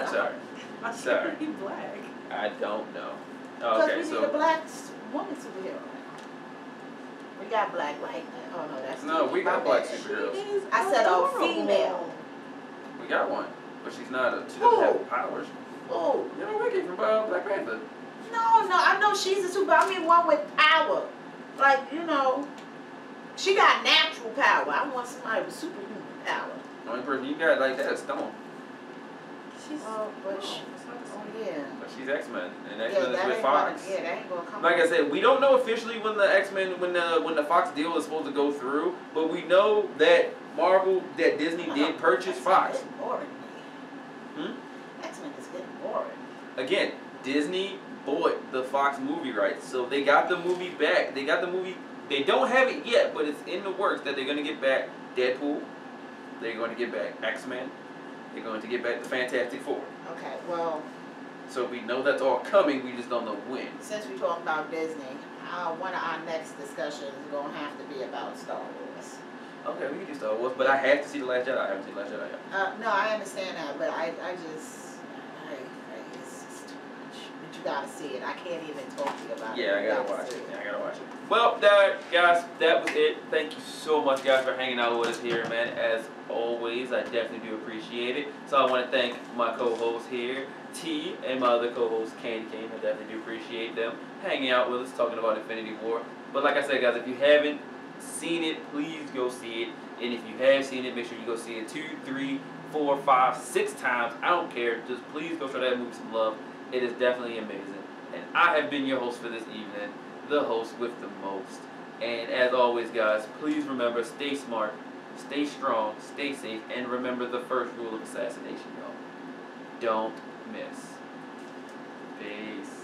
Sorry. I Sorry. should be black. I don't know. Because Okay, we need a so black woman superhero. We got black lightning. Oh no, that's no, we got my black bad. superheroes. I said a adorable. female. We got one, but she's not. She Who? doesn't have powers. Oh You know, Wiki from Black Panther. no, I know she's a super. I mean one with power. Like she got natural power. I want somebody with superhuman power. The only person you got like that is Stone. She's But yeah. But she's X-Men, and Yeah, X-Men is that with ain't Fox. gonna, that ain't gonna come. Like I said, we don't know officially when the X-Men, when the Fox deal is supposed to go through, but we know that Disney did purchase Fox. X-Men is boring to me. X-Men is getting boring. Again, Disney bought the Fox movie rights, so they got the movie back. They got the movie. They don't have it yet, but it's in the works that they're going to get back Deadpool. They're going to get back X-Men. They're going to get back the Fantastic Four. Okay, well, So we know that's all coming. We just don't know when. since we talk about Disney, one of our next discussions is gonna have to be about Star Wars. Okay, we can do Star Wars, but I have to see The Last Jedi. I haven't seen The Last Jedi yet. No, I understand that, but it's just too much. But you gotta see it. I can't even talk to you about it. Yeah, I You gotta gotta watch see it. Yeah, I gotta watch it. Well, guys, that was it. Thank you so much, guys, for hanging out with us here, man. As always, I definitely do appreciate it. So I want to thank my co-host here, T, and my other co-host, Candy Cane. I definitely do appreciate them hanging out with us, talking about Infinity War. But like I said, guys, if you haven't seen it, please go see it. And if you have seen it, make sure you go see it 2, 3, 4, 5, 6 times. I don't care. Just please go show that movie some love. It is definitely amazing. And I have been your host for this evening, the host with the most. And as always, guys, please remember, stay smart, stay strong, stay safe, and remember the first rule of assassination, y'all. Don't miss. Peace.